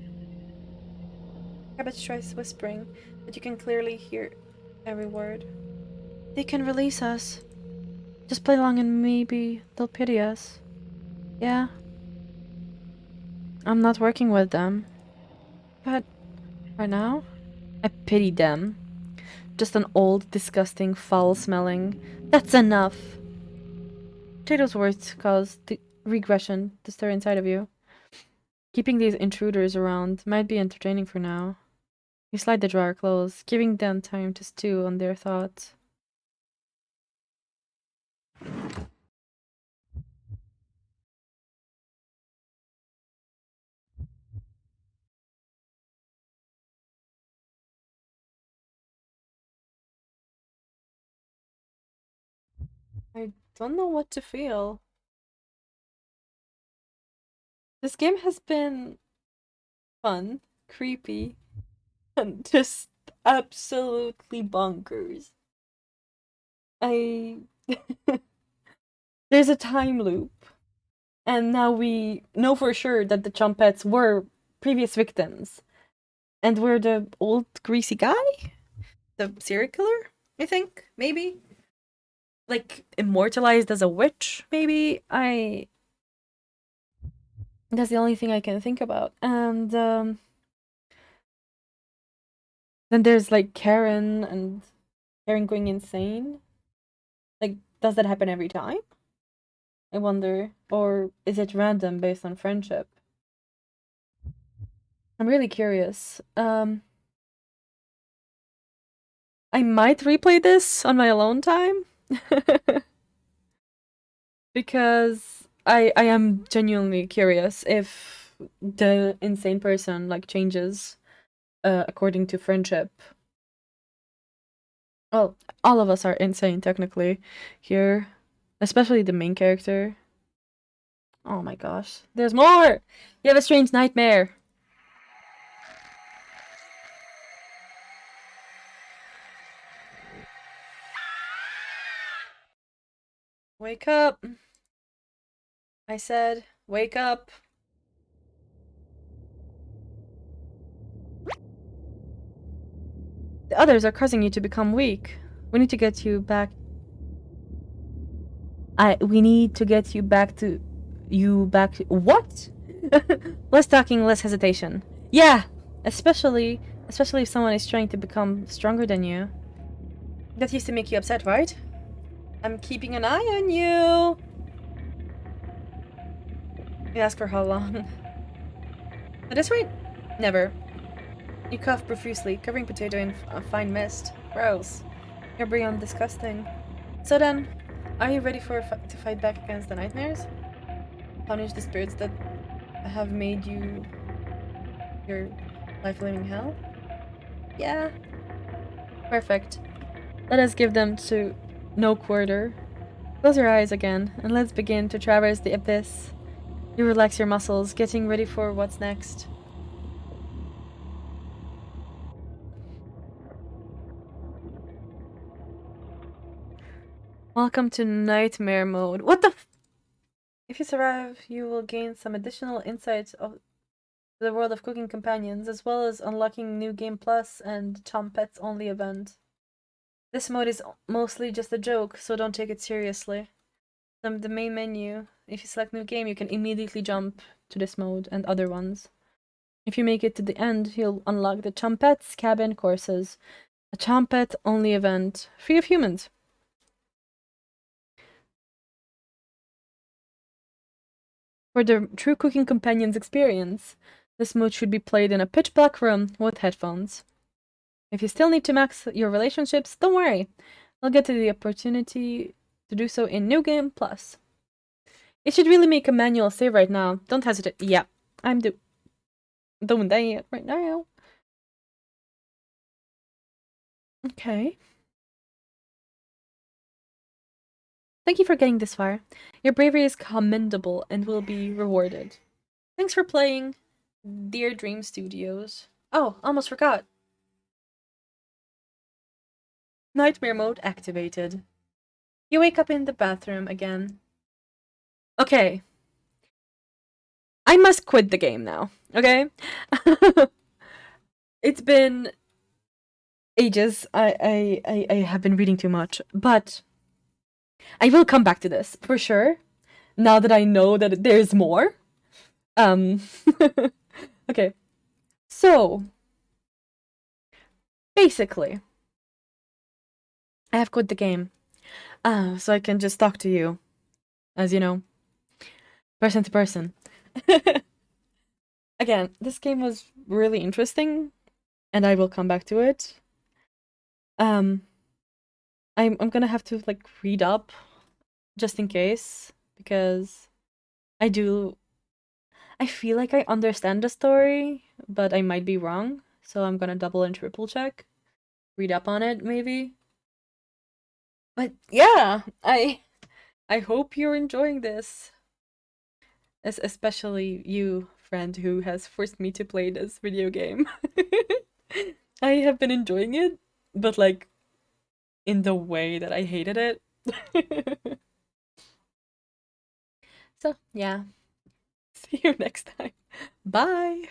Cabbage tries whispering, but you can clearly hear every word. They can release us. Just play along and maybe they'll pity us. Yeah. I'm not working with them. But right now, I pity them. Just an old, disgusting, foul-smelling. That's enough! Potato's words caused the regression to stir inside of you. Keeping these intruders around might be entertaining for now. You slide the drawer closed, giving them time to stew on their thoughts. I don't know what to feel. This game has been fun, creepy, and just absolutely bonkers. I... There's a time loop. And now we know for sure that the Chumpets were previous victims. And we're the old greasy guy? The serial killer, I think? Maybe? Like, immortalized as a witch, maybe? That's the only thing I can think about. And, then there's, like, Karen and Karen going insane. Like, does that happen every time? I wonder. Or is it random based on friendship? I'm really curious. I might replay this on my alone time. Because I am genuinely curious if the insane person like changes according to friendship. Well, all of us are insane technically here, especially the main character. Oh my gosh. There's more! You have a strange nightmare. Wake up. I said, wake up. The others are causing you to become weak. We need to get you back. We need to get you back to. What? Less talking, less hesitation. Yeah! Especially if someone is trying to become stronger than you. That used to make you upset, right? I'm keeping an eye on you! You ask for how long? At this rate, never. You cough profusely, covering Potato in a fine mist. Gross. You're beyond disgusting. So then, are you ready to fight back against the nightmares? Punish the spirits that have made you your life-living hell? Yeah. Perfect. Let us give them to no quarter. Close your eyes again, and let's begin to traverse the abyss. You relax your muscles, getting ready for what's next. Welcome to nightmare mode. What the f— If you survive, you will gain some additional insights the world of Cooking Companions, as well as unlocking New Game Plus and Tom Pets Only event. This mode is mostly just a joke, so don't take it seriously. The main menu, if you select New Game, you can immediately jump to this mode and other ones. If you make it to the end, you'll unlock the Chompette's Cabin courses, a Chompette Only event, free of humans. For the true Cooking Companions experience, this mode should be played in a pitch black room with headphones. If you still need to max your relationships, don't worry. I'll get to the opportunity to do so in New Game Plus. It should really make a manual save right now. Don't hesitate. Yeah, I'm doing that right now. Okay. Thank you for getting this far. Your bravery is commendable and will be rewarded. Thanks for playing, Dear Dream Studios. Oh, almost forgot. Nightmare mode activated. You wake up in the bathroom again. Okay. I must quit the game now, okay? It's been ages. I have been reading too much, but I will come back to this for sure. Now that I know that there's more. Okay. So, basically, I have quit the game. So I can just talk to you, as you know, person to person. Again, this game was really interesting, and I will come back to it. I'm gonna have to like read up just in case, because I feel like I understand the story, but I might be wrong, so I'm gonna double and triple check, read up on it maybe. But yeah, I hope you're enjoying this. Especially you, friend, who has forced me to play this video game. I have been enjoying it, but like in the way that I hated it. So, yeah. See you next time. Bye!